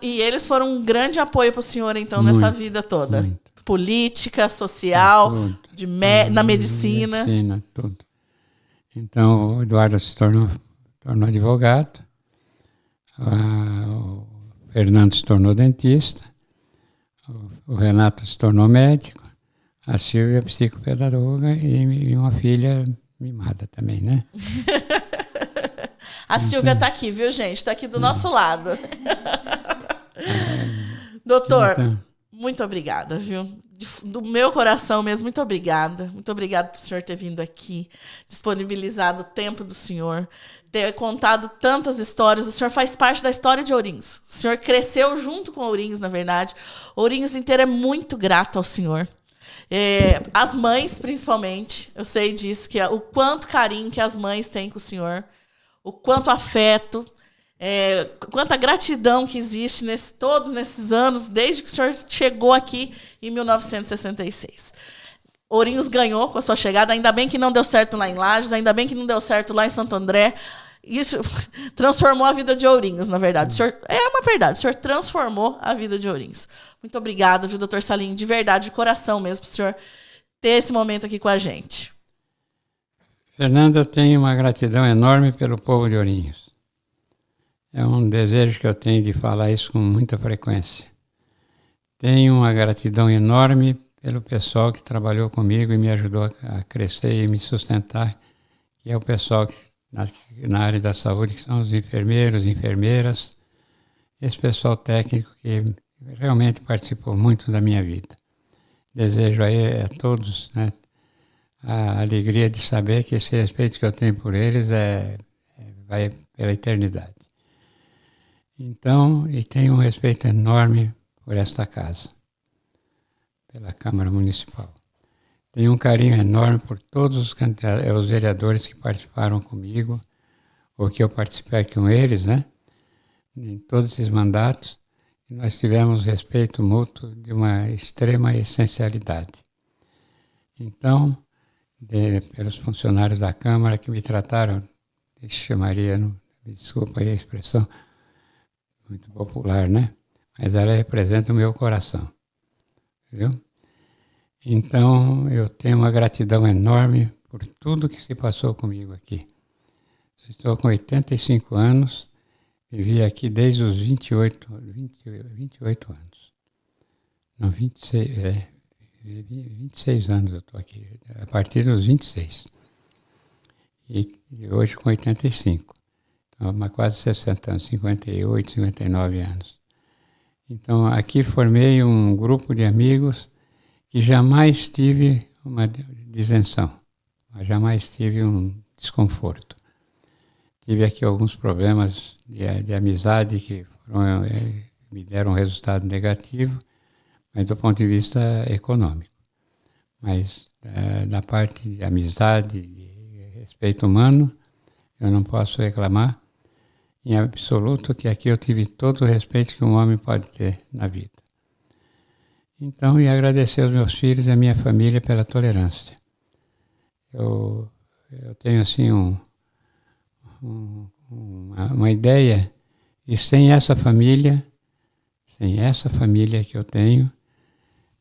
E eles foram um grande apoio para o senhor, então, nessa vida toda. Muito. política, social, na medicina. Medicina, tudo. Então, o Eduardo se tornou advogado, o Fernando se tornou dentista, o Renato se tornou médico, a Silvia psicopedagoga e uma filha mimada também, né? A Silvia está aqui, viu, gente? Está aqui do nosso lado. Doutor, muito obrigada, viu? Do meu coração mesmo, muito obrigada. Muito obrigada por o senhor ter vindo aqui, disponibilizado o tempo do senhor, ter contado tantas histórias. O senhor faz parte da história de Ourinhos. O senhor cresceu junto com Ourinhos, na verdade. Ourinhos inteiro é muito grato ao senhor. As mães, principalmente, eu sei disso, que o quanto carinho que as mães têm com o senhor, o quanto afeto, quanta gratidão que existe nesses anos, desde que o senhor chegou aqui em 1966. Ourinhos ganhou com a sua chegada, ainda bem que não deu certo lá em Lages, ainda bem que não deu certo lá em Santo André. Isso transformou a vida de Ourinhos, na verdade. O senhor, é uma verdade, o senhor transformou a vida de Ourinhos. Muito obrigada, viu, doutor Salim, de verdade, de coração mesmo, para o senhor ter esse momento aqui com a gente. Fernanda, eu tenho uma gratidão enorme pelo povo de Ourinhos. É um desejo que eu tenho de falar isso com muita frequência. Tenho uma gratidão enorme pelo pessoal que trabalhou comigo e me ajudou a crescer e me sustentar, que é o pessoal que, na área da saúde, que são os enfermeiros, enfermeiras, esse pessoal técnico que realmente participou muito da minha vida. Desejo aí a todos, né, a alegria de saber que esse respeito que eu tenho por eles vai pela eternidade. Então, e tenho um respeito enorme por esta casa, pela Câmara Municipal. Tenho um carinho enorme por todos os vereadores que participaram comigo, ou que eu participei com eles, né? Em todos esses mandatos, e nós tivemos respeito mútuo de uma extrema essencialidade. Então, pelos funcionários da Câmara que me trataram, me desculpa aí a expressão, muito popular, né? Mas ela representa o meu coração, viu? Então, eu tenho uma gratidão enorme por tudo que se passou comigo aqui. Estou com 85 anos, vivi aqui desde os 28 anos. Não, 26 anos eu estou aqui, a partir dos 26. E hoje com 85. Então, quase 60 anos, 58, 59 anos. Então, aqui formei um grupo de amigos que jamais tive uma disenção, jamais tive um desconforto. Tive aqui alguns problemas de amizade que me deram um resultado negativo, mas do ponto de vista econômico. Mas da parte de amizade, de respeito humano, eu não posso reclamar em absoluto, que aqui eu tive todo o respeito que um homem pode ter na vida. Então, e agradecer aos meus filhos e à minha família pela tolerância. Eu tenho, assim, uma ideia, e sem essa família que eu tenho,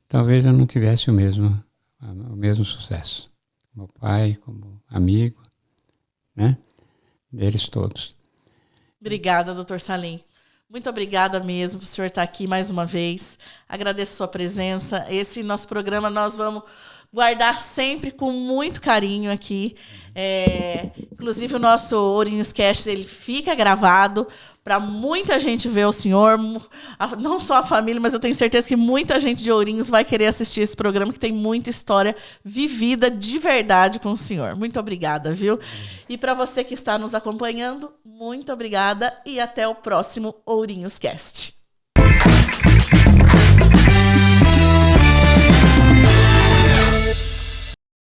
talvez eu não tivesse o mesmo sucesso. Meu pai, como amigo, né? Deles todos. Obrigada, doutor Salim. Muito obrigada mesmo por o senhor estar aqui mais uma vez. Agradeço a sua presença. Esse nosso programa nós vamos guardar sempre com muito carinho aqui. Inclusive o nosso Ourinhos Cast, ele fica gravado para muita gente ver o senhor, não só a família, mas eu tenho certeza que muita gente de Ourinhos vai querer assistir esse programa, que tem muita história vivida de verdade com o senhor. Muito obrigada, viu? E para você que está nos acompanhando, muito obrigada e até o próximo Ourinhos Cast.